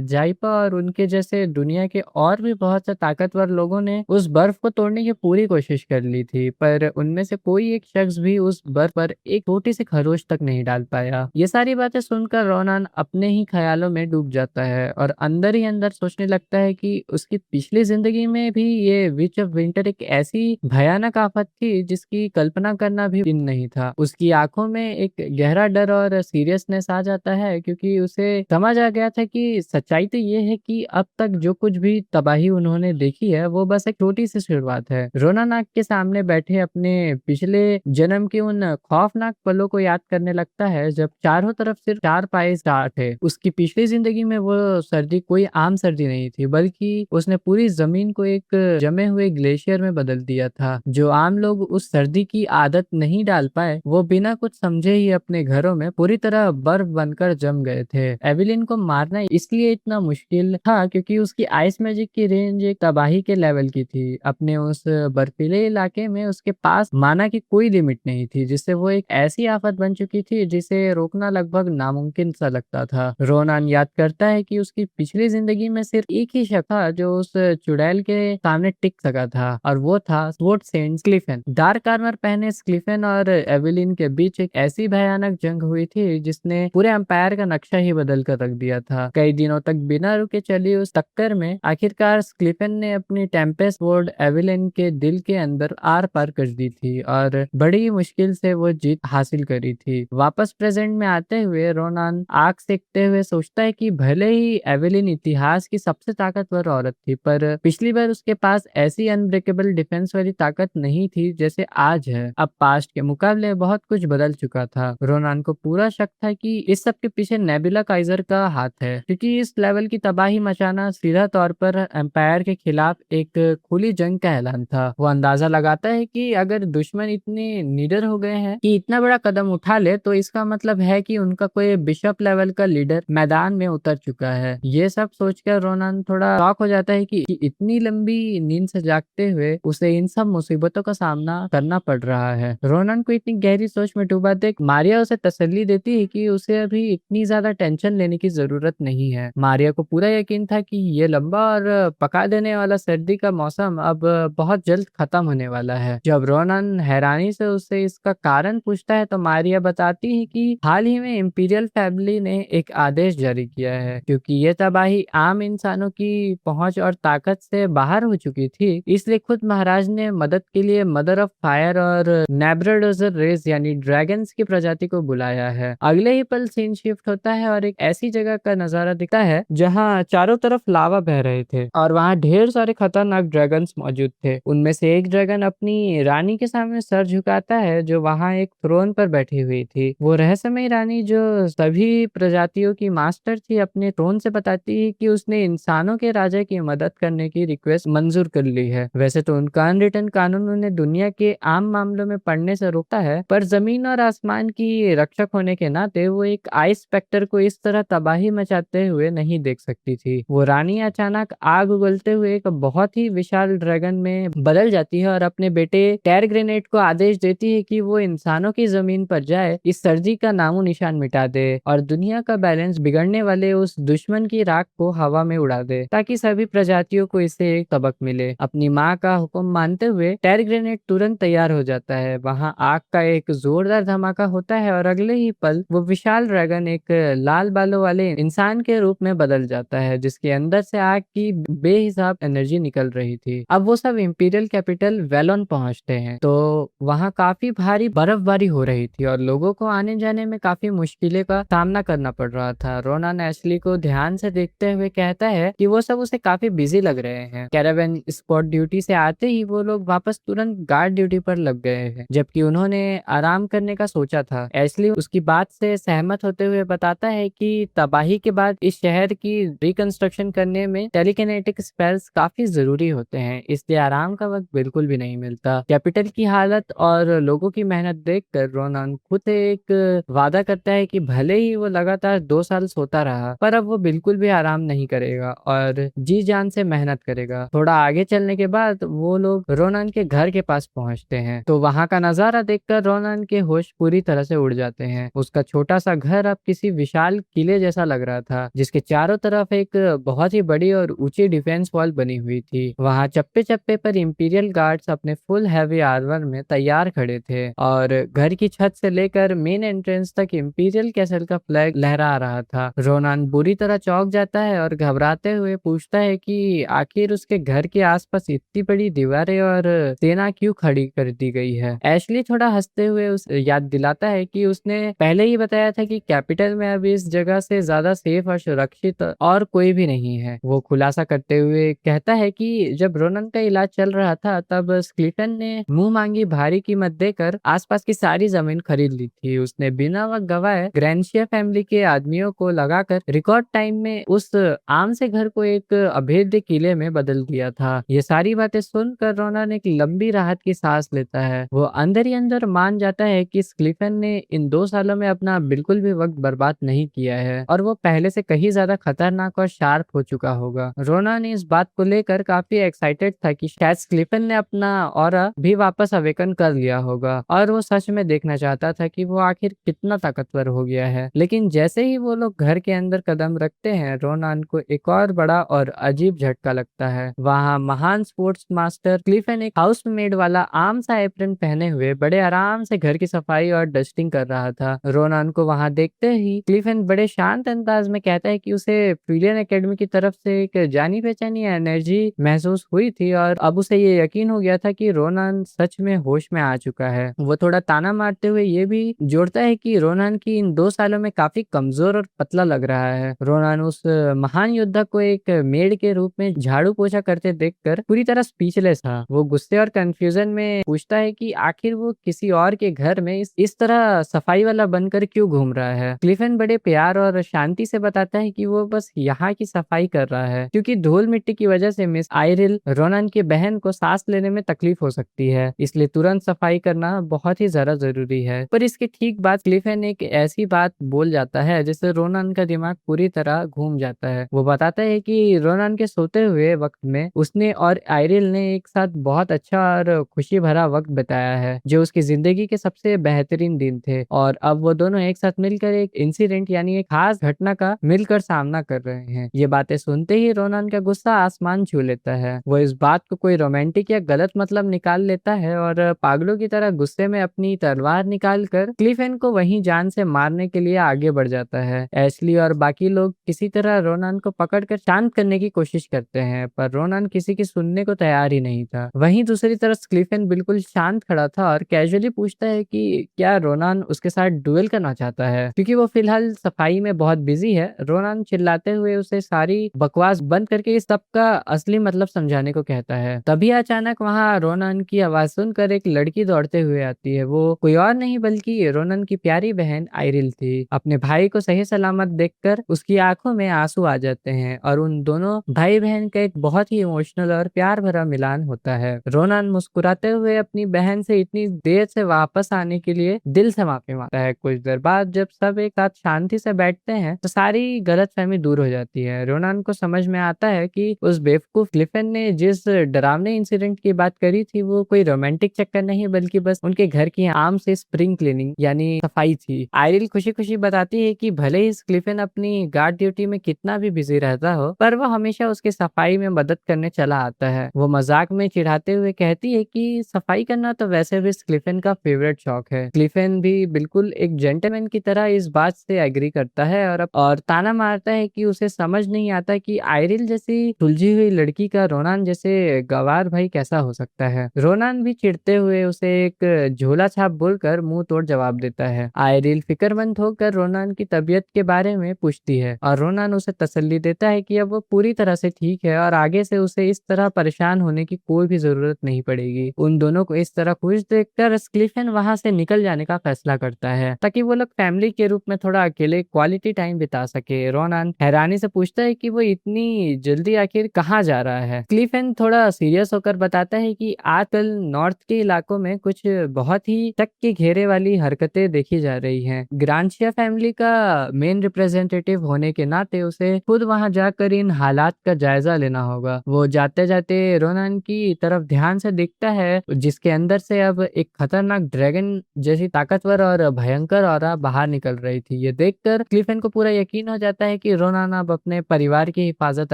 जाइपा और उनके जैसे दुनिया के और भी बहुत से ताकतवर लोगों ने उस बर्फ को तोड़ने की पूरी कोशिश कर ली थी, पर उनमें से कोई एक शख्स भी उस बर्फ पर एक छोटी सी खरोच तक नहीं डाल पाया। ये सारी बातें सुनकर रोनान अपने ही ख्यालों में डूब जाता है और अंदर ही अंदर सोचने लगता है कि उसकी पिछली जिंदगी में भी ये विच ऑफ विंटर एक ऐसी भयानक आफत थी जिसकी कल्पना करना भी दिन नहीं था। उसकी आंखों में एक गहरा डर और सीरियसनेस आ जाता है, क्योंकि उसे समझ आ गया था कि सच्चाई तो ये है कि अब तक जो कुछ भी तबाही उन्होंने देखी है वो बस एक छोटी सी शुरुआत है। रोनान आग के सामने बैठे अपने पिछले जन्म के उन खौफनाक पलों को याद करने लगता है जब चारों चारों तरफ सिर्फ 4 पाए स्टार थे। उसकी पिछली जिंदगी में वो सर्दी कोई आम सर्दी नहीं थी, बल्कि उसने पूरी जमीन को एक जमे हुए ग्लेशियर में बदल दिया था। जो आम लोग उस सर्दी की आदत नहीं डाल पाए, वो बिना कुछ समझे ही अपने घरों में पूरी तरह बर्फ बनकर जम गए थे। एविलिन को मारना इसलिए इतना मुश्किल था क्योंकि उसकी आइस मैजिक की रेंज एक तबाही के लेवल की थी। अपने उस बर्फीले इलाके में उसके पास माना की कोई लिमिट नहीं थी, जिससे वो एक ऐसी आफत बन चुकी थी जिसे रोकना लगभग नामुमकिन सा लगता था। रोनान याद करता है कि उसकी पिछली जिंदगी में सिर्फ एक ही शख्स था जो उस चुड़ैल के सामने टिक सका था, और वो था स्वॉर्ड सेंट स्क्लिफन। डार्क आर्मर पहने स्क्लिफन और एविलिन के बीच एक ऐसी भयानक जंग हुई थी जिसने पूरे एम्पायर का नक्शा ही बदल कर रख दिया था। कई दिनों तक बिना रुके चली उस टक्कर में आखिरकार स्क्लिफन ने अपनी टेम्पेस्ट स्वॉर्ड एविलिन के दिल के अंदर आर पार कर दी थी और बड़ी मुश्किल से वो जीत हासिल करी थी। वापस प्रेजेंट में आते हुए रोनान आग सेकते हुए सोचता है कि भले ही एविलिन इतिहास की सबसे ताकतवर औरत थी, पर पिछली बार उसके पास ऐसी अनब्रेकेबल डिफेंस वाली ताकत नहीं थी जैसे आज है। अब पास्ट के मुकाबले बहुत कुछ बदल चुका था। रोनान को पूरा शक था कि इस सब के पीछे नेबुला काइजर का हाथ है, क्योंकि इस लेवल की तबाही मचाना सीधा तौर पर एम्पायर के खिलाफ एक खुली जंग का ऐलान था। वो अंदाजा लगाता है कि अगर दुश्मन इतने निडर हो गए हैं कि इतना बड़ा कदम उठा ले, तो इसका मतलब है कि उनका कोई बिशप लेवल का लीडर मैदान में उतर चुका है। ये सब सोचकर रोनान थोड़ा शॉक हो जाता है कि इतनी लंबी नींद से जागते हुए उसे इन सब मुसीबतों का सामना करना पड़ रहा है। रोनान को इतनी गहरी सोच में डूबा देख मारिया उसे तसल्ली देती है कि उसे अभी इतनी ज्यादा टेंशन लेने की जरूरत नहीं है। मारिया को पूरा यकीन था कि ये लंबा और पका देने वाला सर्दी का मौसम अब बहुत जल्द खत्म होने वाला है। जब रोनान हैरानी से उससे इसका कारण पूछता है, तो मारिया बताती है कि हाल ही में इंपीरियल फैमिली ने एक आदेश जारी किया है। क्योंकि ये तबाही आम इंसानों की पहुंच और ताकत से बाहर हो चुकी थी, इसलिए खुद महाराज ने मदद के लिए मदर ऑफ फायर और नेब्राडोजर रेस यानी ड्रैगन्स की प्रजाति को बुलाया है। अगले ही पल सीन शिफ्ट होता है और एक ऐसी जगह का नजारा दिखता है जहां चारों तरफ लावा बह रहे थे और वहां ढेर सारे खतरनाक ड्रैगन्स मौजूद थे। उनमें से एक ड्रैगन अपनी रानी के सामने सर झुकाता है, जो वहां एक थ्रोन पर बैठी हुई थी। वो रहस्यमयी रानी, जो सभी प्रजातियों की मास्टर थी, अपने थ्रोन से बताती है कि उसने इंसानों के राजा की मदद करने की रिक्वेस्ट मंजूर कर ली है। वैसे तो उनका अनरिटन कानून उन्हें दुनिया के आम मामलों में पढ़ने से रोकता है, पर जमीन और आसमान की रक्षक होने के नाते वो एक आइस स्पेक्टर को इस तरह तबाही मचाते हुए नहीं देख सकती थी। वो रानी अचानक आग उगलते हुए एक बहुत ही विशाल ड्रैगन में बदल जाती है और अपने बेटे टेर ग्रेनेट को आदेश देती है कि वो इंसानों की जमीन पर जाए, इस सर्दी का नामो निशान मिटा दे और दुनिया का बैलेंस बिगड़ने वाले उस दुश्मन की राख को हवा में उड़ा दे, ताकि सभी प्रजातियों को इससे एक सबक मिले। अपनी माँ का हुक्म मानते हुए टेर ग्रेनेड तुरंत तैयार हो जाता है। वहाँ आग का एक जोरदार धमाका होता है और अगले ही पल वो विशाल ड्रैगन एक लाल बालों वाले इंसान के रूप में बदल जाता है, जिसके अंदर से आग की बेहिसाब एनर्जी निकल रही थी। अब वो सब इंपीरियल कैपिटल वेलोन पहुंचते हैं, तो वहाँ काफी भारी बर्फबारी हो रही थी और लोगों को आने जाने में काफी मुश्किलें का सामना करना पड़ रहा था। रोनान एशली को ध्यान से देखते हुए कहता है कि वो सब उसे काफी बिजी लग रहे हैं। कैरावेन स्पॉट ड्यूटी से आते ही वो लोग वापस तुरंत गार्ड ड्यूटी पर लग गए हैं, जबकि उन्होंने आराम करने का सोचा था। एशली उसकी बात से सहमत होते हुए बताता है कि तबाही के बाद इस शहर की रिकंस्ट्रक्शन करने में टेलीकिनेटिक स्पेल्स काफी जरूरी होते हैं, इसलिए आराम का वक्त बिल्कुल भी नहीं मिलता। कैपिटल की हालत और लोगों की मेहनत देखकर रोनान खुद से एक वादा करता है कि भले ही वो लगातार 2 साल सोता रहा, पर अब वो बिल्कुल भी आराम नहीं करेगा और जी जान से मेहनत करेगा। थोड़ा आगे चलने के बाद वो लोग रोनान के घर के पास पहुंचते हैं, तो वहां का नजारा देखकर रोनान के होश पूरी तरह से उड़ जाते हैं। उसका छोटा सा घर अब किसी विशाल किले जैसा लग रहा था, जिसके चारों तरफ एक बहुत ही बड़ी और ऊंची डिफेंस वॉल बनी हुई थी। वहां चप्पे चप्पे पर इंपीरियल गार्ड्स अपने फुल हैवी आर्मर में तैयार खड़े थे और घर की छत से लेकर मेन एंट्रेंस तक इंपीरियल कैसल का फ्लैग लहरा रहा था। रोनान बुरी तरह चौंक जाता है और घबराते हुए पूछता है कि आखिर उसके घर के आसपास इतनी बड़ी दीवारें और सेना क्यों खड़ी कर दी गई है। एशली थोड़ा हंसते हुए उस याद दिलाता है कि उसने पहले ही बताया था कि कैपिटल में अब इस जगह से ज्यादा सेफ और सुरक्षित और कोई भी नहीं है। वो खुलासा करते हुए कहता है कि जब रोनन का इलाज चल रहा था, तब स्क्लिटन ने मुंह मांगी भारी कीमत देकर आसपास की सारी जमीन खरीद ली थी। उसने बिना वक्त गवाह ग्रेंशिया फैमिली के आदमियों को लगाकर रिकॉर्ड टाइम में उस आम से घर को एक अभेद्य किले में बदल दिया था। ये सारी बातें सुनकर रोनान एक लंबी राहत की सांस लेता है। वो अंदर ही अंदर मान जाता है कि स्टीफन ने इन 2 सालों में अपना बिल्कुल भी वक्त बर्बाद नहीं किया है और वो पहले से कहीं ज्यादा खतरनाक और शार्प हो चुका होगा। रोनान इस बात को लेकर काफी एक्साइटेड था कि शायद स्टीफन ने अपना ऑरा भी वापस अवेकन कर लिया होगा और वो सच में देखना चाहता था कि वो आखिर कितना ताकतवर हो गया है। लेकिन जैसे ही वो लोग घर के अंदर कदम रखते हैं, रोनान को एक और बड़ा और अजीब झटका लगता है। वहाँ महान स्पोर्ट्स मास्टर स्टीफन एक हाउस मेड वाला आम सा एप्रन पहने हुए बड़े आराम से घर की सफाई और डस्टिंग कर रहा था। रोनान को वहां देखते ही स्टीफन बड़े शांत अंदाज में कहता है कि उसे फिलियन एकेडमी की तरफ से एक जानी पहचानी एनर्जी महसूस हुई थी और अब उसे ये यकीन हो गया था कि रोनान सच में होश में आ चुका है। वो थोड़ा ताना मारते हुए ये भी जोड़ता है कि रोनान की इन 2 सालों में काफी कमजोर और पतला लग रहा है। रोनान उस महान योद्धा को एक मेड के रूप में झाड़ू पोछा करते देखकर पूरी तरह स्पीचलेस था। वो गुस्से और कंफ्यूजन में पूछता है कि आखिर वो किसी और के घर में इस तरह सफाई वाला बनकर क्यों घूम रहा है। स्टीफन बड़े प्यार और शांति से बताता है कि वो बस यहाँ की सफाई कर रहा है क्योंकि धूल मिट्टी की वजह से मिस आयरिल रोनान की बहन को सांस लेने में तकलीफ हो सकती है, इसलिए तुरंत सफाई करना बहुत ही ज्यादा जरूरी है। पर इसके ठीक बाद स्टीफन एक ऐसी बात बोल जाता है जिससे रोनान का दिमाग पूरी तरह घूम जाता है। वो बताता है कि रोनान के सोते हुए वक्त में उसने और आयरिल ने एक साथ बहुत अच्छा और खुशी भरा वक्त बिताया है जो उसकी जिंदगी के सबसे बेहतरीन दिन थे और अब वो दोनों एक साथ मिलकर एक इंसिडेंट यानी एक खास घटना का मिलकर सामना कर रहे हैं। ये बातें सुनते ही रोनान का गुस्सा आसमान छू लेता है। वो इस बात को कोई रोमांटिक या गलत मतलब निकाल लेता है और पागलों की तरह गुस्से में अपनी तलवार निकाल कर स्टीफन को वहीं जान से मारने के लिए आगे बढ़ जाता है। एशली और बाकी लोग किसी तरह रोनान को पकड़कर शांत करने की कोशिश करते हैं पर रोनान किसी की सुनने को तैयार ही नहीं था। वहीं दूसरी तरफ स्टीफन बिल्कुल शांत खड़ा था और कैजुअली पूछता है कि क्या रोनान उसके साथ डुएल करना चाहता है क्योंकि वो फिलहाल सफाई में बहुत बिजी है। रोनान चिल्लाते हुए उसे सारी बकवास बंद करके इस सब का असली मतलब समझाने को कहता है। तभी अचानक वहाँ रोनान की आवाज सुनकर एक लड़की दौड़ते हुए आती है। वो कोई और नहीं बल्कि रोनान की प्यारी बहन आयरिल थी। अपने भाई को सही सलामत देखकर उसकी आंखों में आंसू आ जाते हैं और उन दोनों भाई बहन का एक बहुत ही इमोशनल और प्यार भरा मिलान होता है। रोनान मुस्कुराते हुए अपनी बहन से इतनी देर से वापस आने के लिए दिल से माफी मांगता है। कुछ देर बाद जब सब एक साथ शांति से बैठते हैं तो सारी गलतफहमी दूर हो जाती है। रोनान को समझ में आता है कि उस बेवकूफ स्टीफन ने जिस डरावने इंसिडेंट की बात करी थी वो कोई रोमांटिक चक्कर नहीं बल्कि बस उनके घर की आम से स्प्रिंग क्लीनिंग यानी सफाई थी। आयरिल खुशी खुशी बताती है कि भले ही स्टीफन अपनी गार्ड ड्यूटी में कितना भी बिजी रहता हो पर वो हमेशा उसकी सफाई में मदद करने चला आता है। वो मजाक में चिढ़ाते हुए कहती है कि सफाई करना तो वैसे भी स्टीफन का फेवरेट शौक है। स्टीफन भी बिल्कुल एक जेंटलमैन की तरह इस बात से एग्री करता है और ताना मारता है कि उसे समझ नहीं आता कि आयरिल जैसी सुलझी हुई लड़की का रोनान जैसे गवार भाई कैसा हो सकता है। रोनान भी चिढ़ते हुए उसे एक झोला छाप बोलकर मुंह तोड़ जवाब देता है। आयरिल फिक्रमंद होकर रोनान की तबीयत के बारे में पूछती है और रोनान उसे तसल्ली देता है कि अब वो पूरी तरह से ठीक है और आगे से उसे इस तरह परेशान होने की कोई भी जरूरत नहीं पड़ेगी। उन दोनों को इस तरह खुश देखकर स्टीफन वहां से निकल जाने का फैसला करता है ताकि वो लोग फैमिली के रूप में थोड़ा अकेले क्वालिटी टाइम बिता सके। रोनान हैरानी से पूछता है कि वो इतनी जल्दी आखिर कहाँ जा रहा है। स्टीफन थोड़ा सीरियस होकर बताता है कि आजकल नॉर्थ के इलाकों में कुछ बहुत ही शक के घेरे वाली हरकतें देखी जा रही हैं। ग्रांशिया फैमिली का मेन रिप्रेजेंटेटिव होने के नाते उसे खुद वहां जाकर इन हालात का जायजा लेना होगा। वो जाते जाते रोनान की तरफ ध्यान से देखता है जिसके अंदर से अब एक खतरनाक ड्रैगन जैसी ताकतवर और भयंकर ऑरा बाहर निकल रही थी। ये देखकर स्टीफन को पूरा यकीन हो जाता है कि रोनान अब अपने परिवार की हिफाजत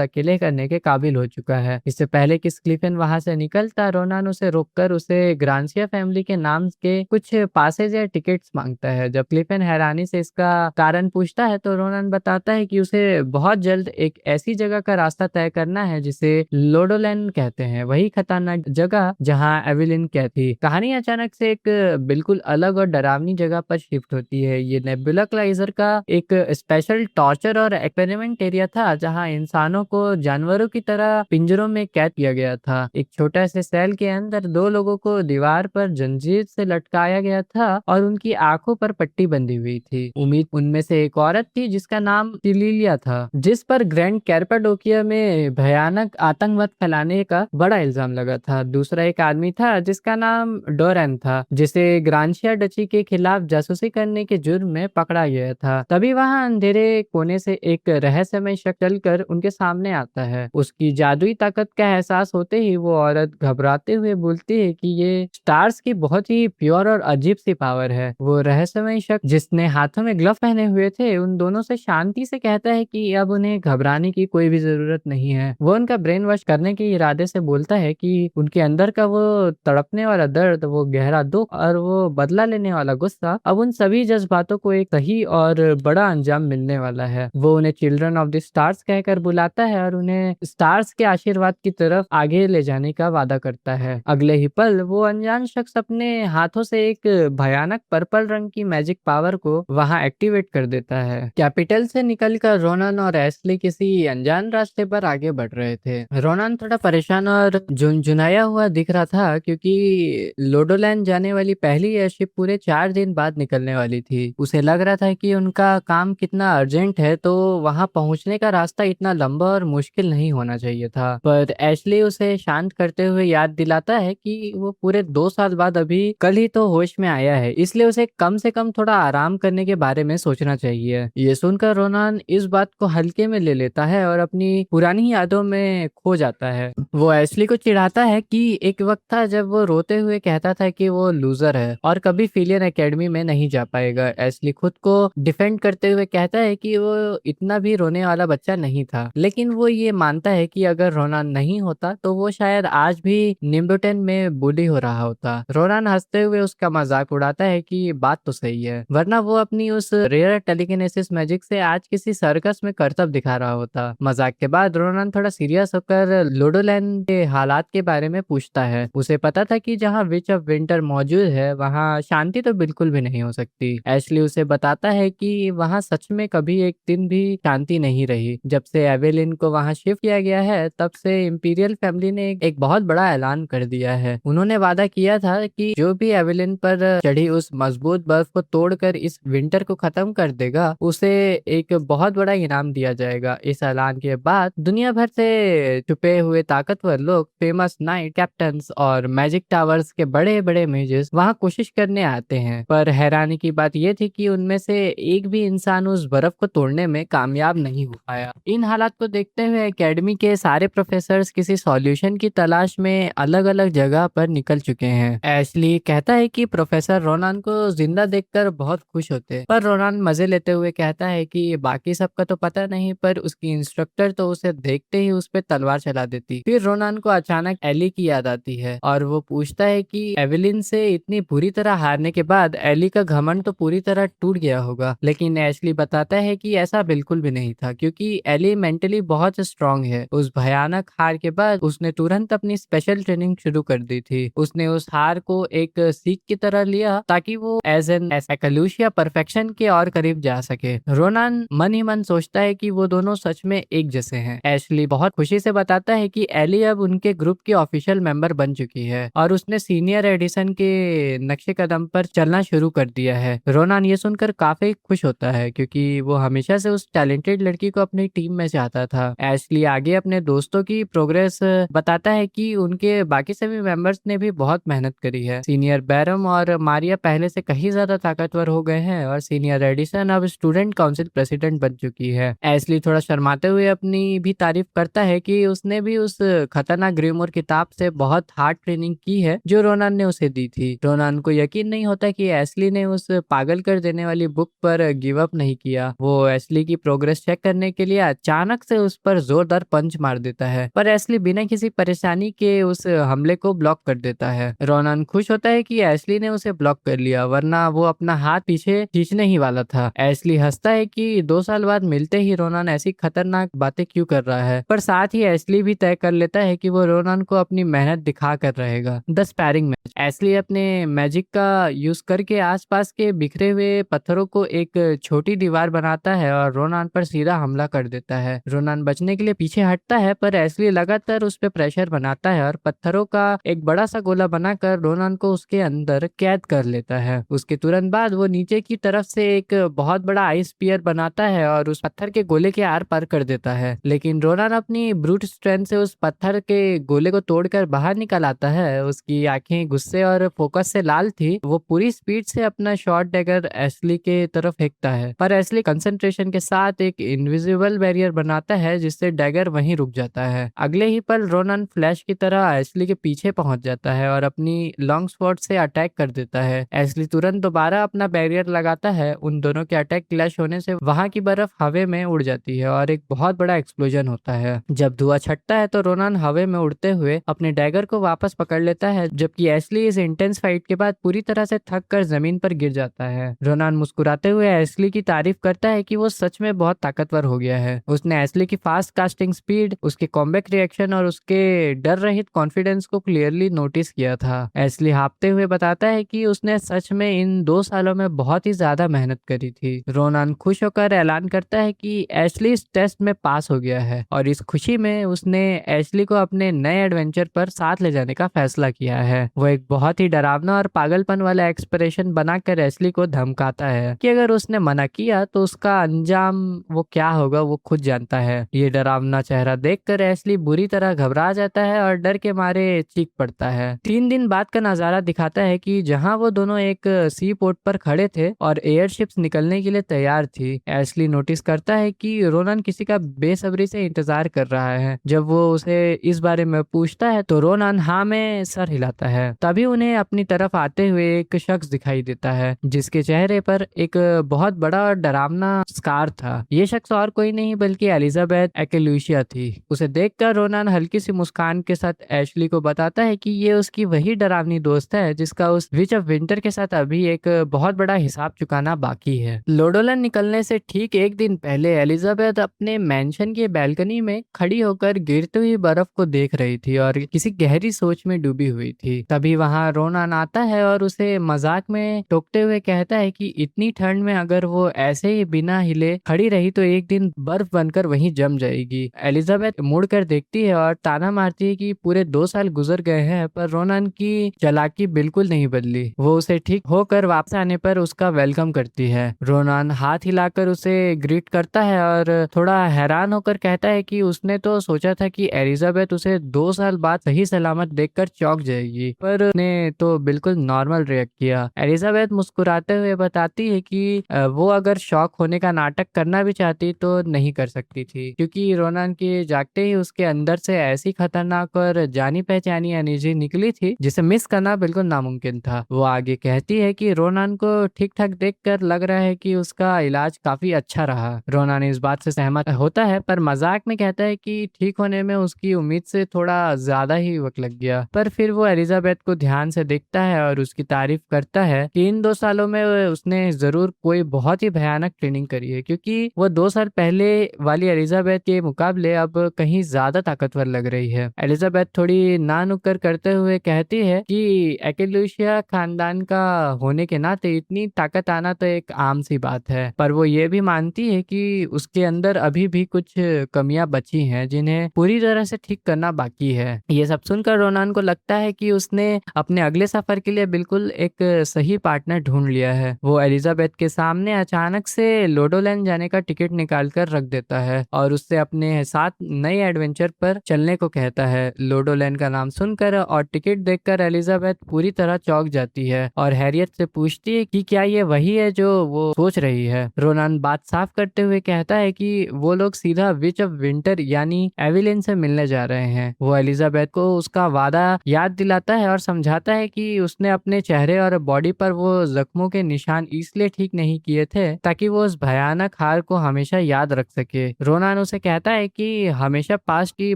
अकेले करने के काबिल हो चुका है। इससे पहले कि स्टीफन वहां से निकलता, रोनान उसे रोककर उसे ग्रांशिया फैमिली के नाम के कुछ पासेज या टिकट्स मांगता है। जब स्टीफन हैरानी से इसका कारण पूछता है तो रोनान बताता है कि उसे बहुत जल्द एक ऐसी जगह का रास्ता तय करना है जिसे लोडोलैंड कहते हैं, वही खतरनाक जगह जहां एवेलिन क्या थी। कहानी अचानक से एक बिल्कुल अलग और डरावनी जगह पर शिफ्ट होती है। ये नेबुला क्लाइजर का एक स्पेशल टॉर्चर और एक्सपेरिमेंट एरिया था जहां इंसानों को जानवरों की तरह पिंजरों में कैद किया गया था। एक छोटा से सेल के अंदर 2 लोगों को दीवार पर जंजीर से लटकाया गया था और उनकी आंखों पर पट्टी पट्टी बंधी हुई थी। उम्मीद उनमें से एक औरत थी जिसका नाम टिलिलिया था, जिस पर ग्रैंड कैप्पाडोकिया में भयानक आतंकवाद फैलाने का बड़ा इल्जाम लगा था। दूसरा एक आदमी था जिसका नाम डोरन था, जिसे ग्रांशिया डची के खिलाफ जासूसी करने के जुर्म में पकड़ा गया था। तभी वहां अंधेरे कोने से एक रहस्यमय शख्स चलकर उनके सामने आता है। उसकी जादुई ताकत का एहसास होते ही वो औरत घबराते हुए बोलती है कि ये स्टार्स की बहुत ही प्योर और अजीब सी पावर है। वो रहस्यमय शख्स जिसने हाथों में ग्लव पहने हुए थे उन दोनों से शांति से कहता है कि अब उन्हें घबराने की कोई भी जरूरत नहीं है। वो उनका ब्रेन वॉश करने के इरादे से बोलता है कि उनके अंदर का वो तड़पने वाला दर्द, वो गहरा दुख और वो बदला लेने वाला गुस्सा, अब उन सभी जज्बातों को एक सही और बड़ा अंजाम मिलने वाला है। वो उन्हें चिल्ड्रन ऑफ द स्टार्स कहकर बुलाता है और उन्हें स्टार्स के आशीर्वाद की तरफ आगे ले जाने का वादा करता है। अगले ही पल वो अनजान शख्स अपने हाथों से एक भयानक पर्पल रंग की मैजिक पावर को वहां एक्टिवेट कर देता है। कैपिटल से निकलकर रोनन और एस्ली किसी अनजान रास्ते पर आगे बढ़ रहे थे। रोनन थोड़ा परेशान और झुनझुनाया हुआ दिख रहा था क्योंकि लोडोलैंड जाने वाली पहली एयरशिप पूरे 4 दिन बाद निकलने वाली थी। उसे लग रहा था कि उनका काम कितना अर्जेंट है, तो वहां पहुंचने का रास्ता इतना लंबा और मुश्किल नहीं होना चाहिए था। पर एशली उसे शांत करते हुए याद दिलाता है कि वो पूरे 2 साल बाद अभी कल ही तो होश में आया है, इसलिए उसे कम से कम थोड़ा आराम करने के बारे में सोचना चाहिए। ये सुनकर रोनान इस बात को हल्के में ले लेता है और अपनी पुरानी यादों में खो जाता है। वो एशली को चिढ़ाता है कि एक वक्त था जब वो रोते हुए कहता था कि वो लूजर है और कभी फिलियन एकेडमी में नहीं जा पाएगा। एशली खुद को डिफेंड करते हुए कहता है कि वो इतना भी रोने वाला बच्चा नहीं था, लेकिन वो ये मानता है कि अगर रोनान नहीं होता तो वो शायद आज भी निम्बुटन में बुली हो रहा होता। रोनान हंसते हुए उसका मजाक उड़ाता है कि बात तो सही है, वरना वो अपनी उस रेयर टेलीकिनेसिस मैजिक से आज किसी सर्कस में करतब दिखा रहा होता। मजाक के बाद रोनान थोड़ा सीरियस होकर लोडोलैंड के हालात के बारे में पूछता है। उसे पता था कि जहाँ विच ऑफ विंटर मौजूद है वहाँ शांति तो बिल्कुल भी नहीं हो सकती। एशली उसे बताता है कि वहाँ सच में कभी एक दिन भी शांति नहीं रही। जब से एवेलिन को वहाँ शिफ्ट किया गया है तब से इंपीरियल फैमिली ने एक बहुत बड़ा ऐलान कर दिया है। उन्होंने वादा किया था कि जो भी एवेलिन पर चढ़ी उस मजबूत बर्फ को तोड़कर इस विंटर को खत्म कर देगा उसे एक बहुत बड़ा इनाम दिया जाएगा। इस ऐलान के बाद दुनिया भर से छुपे हुए ताकतवर लोग, फेमस नाइट कैप्टन्स और मैजिक टावर्स के बड़े बड़े मेजेस वहाँ कोशिश करने आते हैं। पर हैरानी की बात यह थी कि उनमें से एक भी इंसान उस बर्फ को तोड़ने में कामयाब नहीं हो पाया। इन हालात को देखते हुए एकेडमी के सारे प्रोफेसर्स किसी सॉल्यूशन की तलाश में अलग अलग जगह पर निकल चुके हैं। एशली कहता है कि प्रोफेसर रोनान को जिंदा देखकर बहुत खुश होते, पर रोनान मजे लेते हुए कहता है कि बाकी सबका तो पता नहीं, पर उसकी इंस्ट्रक्टर तो उसे देखते ही उस पर तलवार चला देती। फिर रोनान को अचानक एली की याद आती है और वो पूछता है कि एवेलिन से इतनी बुरी तरह हारने के बाद एली का घमंड तो पूरी तरह टूट गया होगा, लेकिन एशली बताता है कि ऐसा बिल्कुल भी नहीं था क्योंकि एली मेंटली बहुत स्ट्रांग है। उस भयानक हार के बाद उसने तुरंत अपनी स्पेशल ट्रेनिंग शुरू कर दी थी। उसने उस हार को एक सीख की तरह लिया ताकि वो एज एन एक्लूशिया परफेक्शन के और करीब जा सके। रोनान मन ही मन सोचता है कि वो दोनों सच में एक जैसे हैं। एशली बहुत खुशी से बताता है कि एली अब उनके ग्रुप की ऑफिशियल मेंबर बन चुकी है और उसने सीनियर एडिशन के नक्शे कदम पर चलना शुरू कर दिया है। रोनान ये सुनकर काफी खुश होता है क्योंकि वो हमेशा से उस टैलेंटेड लड़की को अपनी टीम में चाहता था। एशली आगे अपने दोस्तों की प्रोग्रेस बताता है कि उनके बाकी सभी मेंबर्स ने भी बहुत मेहनत करी है। सीनियर बैरम और मारिया पहले से कहीं ज्यादा ताकतवर हो गए हैं और सीनियर एडिशन अब स्टूडेंट काउंसिल प्रेसिडेंट बन चुकी है। एशली थोड़ा शर्माते हुए अपनी भी तारीफ करता है कि उसने भी उस खतरनाक ग्रीमोर किताब से बहुत हार्ड ट्रेनिंग की है जो रोनान ने उसे दी थी। रोनान को यकीन नहीं होता कि एशली ने उस पागल कर देने वाली बुक पर गिव अप नहीं किया। वो एशली की प्रोग्रेस चेक करने के लिए अचानक से उस पर जोरदार पंच मार देता है, पर एशली बिना किसी परेशानी के उस हमले को ब्लॉक कर देता है। रोनान खुश होता है कि एशली ने उसे ब्लॉक कर लिया, वरना वो अपना हाथ पीछे खींचने ही वाला था। एशली हंसता है कि 2 साल बाद मिलते ही रोनान ऐसी खतरनाक बातें क्यों कर रहा है, पर साथ ही एशली भी तय कर लेता है कि वो रोनान को अपनी मेहनत दिखा कर रहेगा। The sparring match. एशली अपने मैजिक का यूज करके आसपास के बिखरे हुए पत्थरों को एक छोटी दीवार बनाता है और रोनान पर सीधा हमला कर देता है। रोनान बचने के लिए पीछे हटता है, पर एशली लगातार उस पर प्रेशर बनाता है और पत्थरों का एक बड़ा सा गोला बनाकर रोनान को उसके अंदर कैद कर लेता है। उसके तुरंत बाद बाद वो नीचे की तरफ से एक बहुत बड़ा आइस स्पीयर बनाता है और उस पत्थर के गोले के आर पार कर देता है। लेकिन रोनान अपनी ब्रूट स्ट्रेंथ से उस पत्थर के गोले को तोड़कर बाहर निकल आता है। उसकी आंखें गुस्से और फोकस से लाल थी। वो पूरी स्पीड से अपना शॉर्ट डैगर एशली के तरफ फेंकता है, पर एशली कंसंट्रेशन के साथ एक इनविजिबल बैरियर बनाता है जिससे डैगर वहीं रुक जाता है। अगले ही पल रोनान फ्लैश की तरह एशली के पीछे पहुंच जाता है और अपनी लॉन्ग स्वॉर्ड से अटैक कर देता है। एशली तुरंत दोबारा अपना बैरियर लगाता है। उन दोनों के अटैक क्लैश होने से वहां की बर्फ हवा में उड़ जाती है और एक बहुत बड़ा एक्सप्लोजन होता है। जब धुआं छटता है तो रोनान हवा में उड़ते हुए अपने डैगर को वापस पकड़ लेता है, जबकि एशली इस इंटेंस फाइट के बाद पूरी तरह से थक कर जमीन पर गिर जाता है। रोनान मुस्कुराते हुए एशली की तारीफ करता है कि वो सच में बहुत ताकतवर हो गया है। उसने एशली की फास्ट कास्टिंग स्पीड, उसके कॉम्बैक रिएक्शन और उसके डर रहित कॉन्फिडेंस को क्लियरली नोटिस किया था। एशली हाँफते हुए बताता है कि उसने सच में इन 2 सालों में बहुत ही ज्यादा मेहनत करी थी। रोनान खुश होकर ऐलान करता है कि एशली इस टेस्ट में पास हो गया है और इस खुशी में उसने एशली को अपने नए एडवेंचर पर साथ ले जाने का फैसला किया है। वो एक बहुत ही डरावना और पागलपन वाला एक्सप्रेशन बनाकर एशली को धमकाता है कि अगर उसने मना किया तो उसका अंजाम वो क्या होगा वो खुद जानता है। ये डरावना चेहरा देखकर एशली बुरी तरह घबरा जाता है और डर के मारे चीख पड़ता है। 3 दिन बाद का नजारा दिखाता है कि जहां वो दोनों एक सी पोर्ट पर खड़े थे और एयरशिप्स निकलने के लिए तैयार थी। एशली नोटिस करता है कि रोनान किसी का बेसब्री से इंतजार कर रहा है। जब वो उसे इस बारे में पूछता है तो रोनान हाँ में सर हिलाता है। तभी उन्हें अपनी तरफ आते हुए एक शख्स दिखाई देता है जिसके चेहरे पर एक बहुत बड़ा और डरावना स्कार था। ये शख्स और कोई नहीं बल्कि एलिजाबेथ एक्लुसिया थी। उसे देखकर रोनान हल्की सी मुस्कान के साथ एशली को बताता है कि ये उसकी वही डरावनी दोस्त है जिसका उस विच ऑफ विंटर के साथ अभी एक बहुत बड़ा हिसाब चुकाना बाकी है। लोडोलन निकलने से ठीक एक दिन पहले एलिजाबेथ अपने मैंशन की बैल्कनी में खड़ी होकर गिरती हुई बर्फ को देख रही थी और किसी गहरी सोच में डूबी हुई थी। तभी वहां रोनान आता है और उसे मजाक में टोकते हुए कहता है कि इतनी ठंड में अगर वो ऐसे ही बिना हिले खड़ी रही तो एक दिन बर्फ बनकर वहीं जम जाएगी। एलिजाबेथ मुड़ कर देखती है और ताना मारती है कि पूरे 2 साल गुजर गए हैं पर रोनान की चालाकी बिल्कुल नहीं बदली। वो उसे ठीक होकर वापस आने पर उसका वेलकम करती है। रोनान हाथ हिलाकर उसे ग्रीट करता है और थोड़ा हैरान होकर कहता है कि उसने तो सोचा था कि एलिजाबेथ उसे 2 साल बाद सही सलामत देखकर चौंक जाएगी, पर उसने तो बिल्कुल नॉर्मल रिएक्ट किया। एलिजाबेथ मुस्कुराते हुए बताती है कि वो अगर शौक होने का नाटक करना भी चाहती तो नहीं कर सकती थी, क्योंकि रोनान के जागते ही उसके अंदर से ऐसी खतरनाक और जानी पहचानी एनर्जी निकली थी जिसे मिस करना बिल्कुल नामुमकिन था। वो आगे कहती है कि रोनान को ठीक ठाक देखकर लग रहा है कि उसका इलाज काफी अच्छा रहा। रोनान इस बात से सहमत होता है पर मजाक में कहता है कि ठीक होने में उसकी उम्मीद से थोड़ा ज्यादा ही वक्त लग गया। पर फिर वो एलिजाबेथ को ध्यान से देखता है और उसकी तारीफ करता है कि इन 2 सालों में उसने जरूर कोई बहुत ही भयानक ट्रेनिंग करी है, क्योंकि वो 2 साल पहले वाली एलिजाबेथ के मुकाबले अब कहीं ज्यादा ताकतवर लग रही है। एलिजाबेथ थोड़ी ना नुक्कर करते हुए कहती है कि एक्लुसिया खानदान का होने के नाते इतनी ताकत आना तो एक आम सी बात है, पर वो ये भी मानती है कि उसके अंदर अभी भी कुछ कमियां बची हैं जिन्हें पूरी तरह से ठीक करना बाकी है। ये सब सुनकर रोनान को लगता है कि उसने अपने अगले सफर के लिए बिल्कुल एक सही पार्टनर ढूंढ लिया है। वो एलिजाबेथ के सामने अचानक से लोडोलैंड जाने का टिकट निकाल कर रख देता है और उससे अपने साथ नए एडवेंचर पर चलने को कहता है। लोडोलैंड का नाम सुनकर और टिकट देखकर एलिजाबेथ पूरी तरह चौंक जाती है और हैरियत से पूछती है कि क्या ये वही है जो वो सोच रही है। रोनान बात साफ करते हुए कहता है कि वो लोग सीधा विच ऑफ विंटर यानी एविलिन से मिलने जा रहे हैं। वो एलिजाबेथ को उसका वादा याद दिलाता है और समझाता है कि उसने अपने चेहरे और बॉडी पर वो जख्मों के निशान इसलिए ठीक नहीं किए थे ताकि वो उस भयानक हार को हमेशा याद रख सके। रोनान उसे कहता है कि हमेशा पास्ट की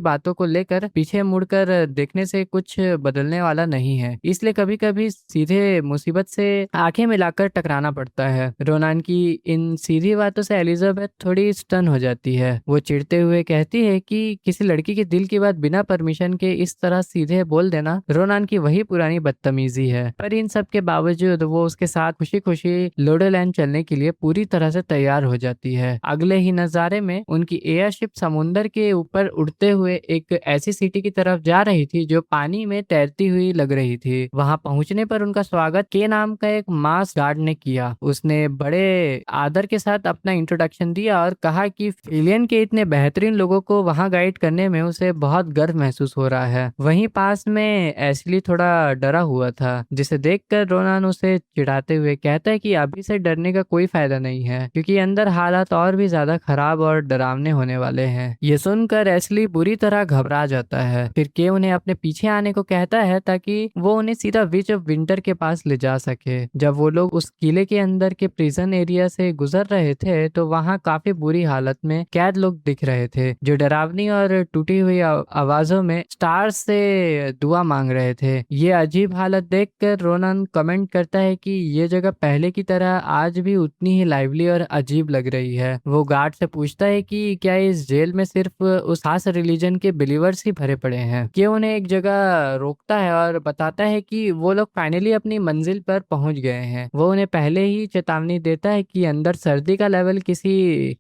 बातों को लेकर पीछे मुड़कर देखने से कुछ बदलने वाला नहीं है, इसलिए कभी कभी सीधे मुसीबत से आंखें मिलाकर टकराना पड़ता है। रोनान की इन सीधी बातों से एलिजाबेथ थोड़ी स्टन हो जाती है। वो चिढ़ते हुए कहती है कि किसी लड़की के दिल की बात बिना परमिशन के इस तरह सीधे बोल देना रोनान की वही पुरानी बदतमीजी है। पर इन सब के बावजूद वो उसके साथ खुशी खुशी लोडोलैंड चलने के लिए पूरी तरह से तैयार हो जाती है। अगले ही नजारे में उनकी एयरशिप समुंदर के ऊपर उड़ते हुए एक ऐसी सिटी की तरफ जा रही थी जो पानी में तैरती हुई लग रही थी। वहां पहुंचने पर उनका स्वागत के नाम का एक पास गार्ड ने किया। उसने बड़े आदर के साथ अपना इंट्रोडक्शन दिया और कहा कि एलियन के इतने बेहतरीन लोगों को वहां गाइड करने में उसे बहुत गर्व महसूस हो रहा है। वहीं पास में एशली थोड़ा डरा हुआ था, जिसे देखकर रोनान उसे चिढ़ाते हुए कहता है कि अभी से डरने का कोई फायदा नहीं है, क्योंकि अंदर हालात और भी ज्यादा खराब और डरावने होने वाले हैं। ये सुनकर एशली बुरी तरह घबरा जाता है। फिर के उन्हें अपने पीछे आने को कहता है ताकि वो उन्हें सीधा विच ऑफ विंटर के पास ले जा सके। जब वो लोग उस किले के अंदर के प्रिजन एरिया से गुजर रहे थे तो वहाँ काफी बुरी हालत में कैद लोग दिख रहे थे, जो डरावनी और टूटी हुई आवाजों में स्टार्स से दुआ मांग रहे थे। ये अजीब हालत देखकर रोनन कमेंट करता है कि ये जगह पहले की तरह आज भी उतनी ही लाइवली और अजीब लग रही है। वो गार्ड से पूछता है कि क्या इस जेल में सिर्फ उस खास रिलीजन के बिलीवर्स ही भरे पड़े हैं। कि उन्हें एक जगह रोकता है और बताता है कि वो लोग फाइनली अपनी मंजिल पर पहुंच गए हैं। वो उन्हें पहले ही चेतावनी देता है कि अंदर सर्दी का लेवल किसी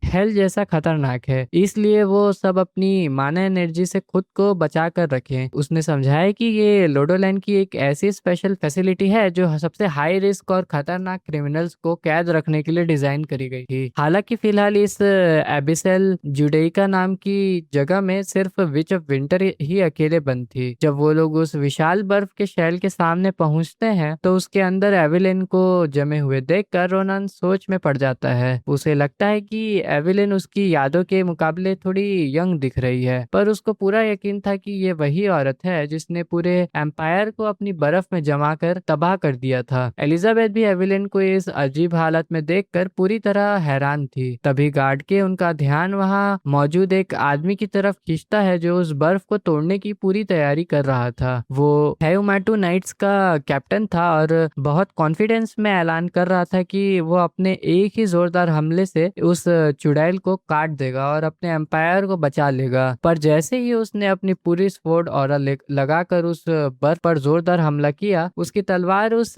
हेल जैसा खतरनाक है, इसलिए वो सब अपनी माना एनर्जी से खुद को बचा कर रखें। उसने समझाया कि ये लोडोलैंड की एक ऐसी स्पेशल फैसिलिटी है जो सबसे हाई रिस्क और खतरनाक क्रिमिनल्स को कैद रखने के लिए डिजाइन करी गई थी। हालांकि फिलहाल इस एबिसेल जुडेइका नाम की जगह में सिर्फ विच ऑफ विंटर ही अकेले बंद थी। जब वो लोग उस विशाल बर्फ के शैल के सामने पहुंचते हैं तो उसके अंदर एविलिन को जमे हुए देखकर रोनान सोच में पड़ जाता है। उसे लगता है कि एविलिन उसकी यादों के मुकाबले थोड़ी यंग दिख रही है, पर उसको पूरा यकीन था कि ये वही औरत है जिसने पूरे एम्पायर को अपनी बर्फ में जमा कर तबाह कर दिया था। एलिजाबेथ भी एविलिन को इस अजीब हालत में देखकर पूरी तरह हैरान थी। तभी गार्ड के उनका ध्यान वहां मौजूद एक आदमी की तरफ खींचता है जो उस बर्फ को तोड़ने की पूरी तैयारी कर रहा था। वो हैउमाटू नाइट्स का कैप्टन था और बहुत कॉन्फिडेंस में ऐलान कर रहा था कि वो अपने एक ही जोरदार हमले से उस चुड़ैल को काट देगा और अपने एम्पायर को बचा लेगा। पर जैसे ही उसने अपनी पूरी स्वॉर्ड ऑरा लगाकर उस बर्फ पर जोरदार हमला किया, उसकी तलवार उस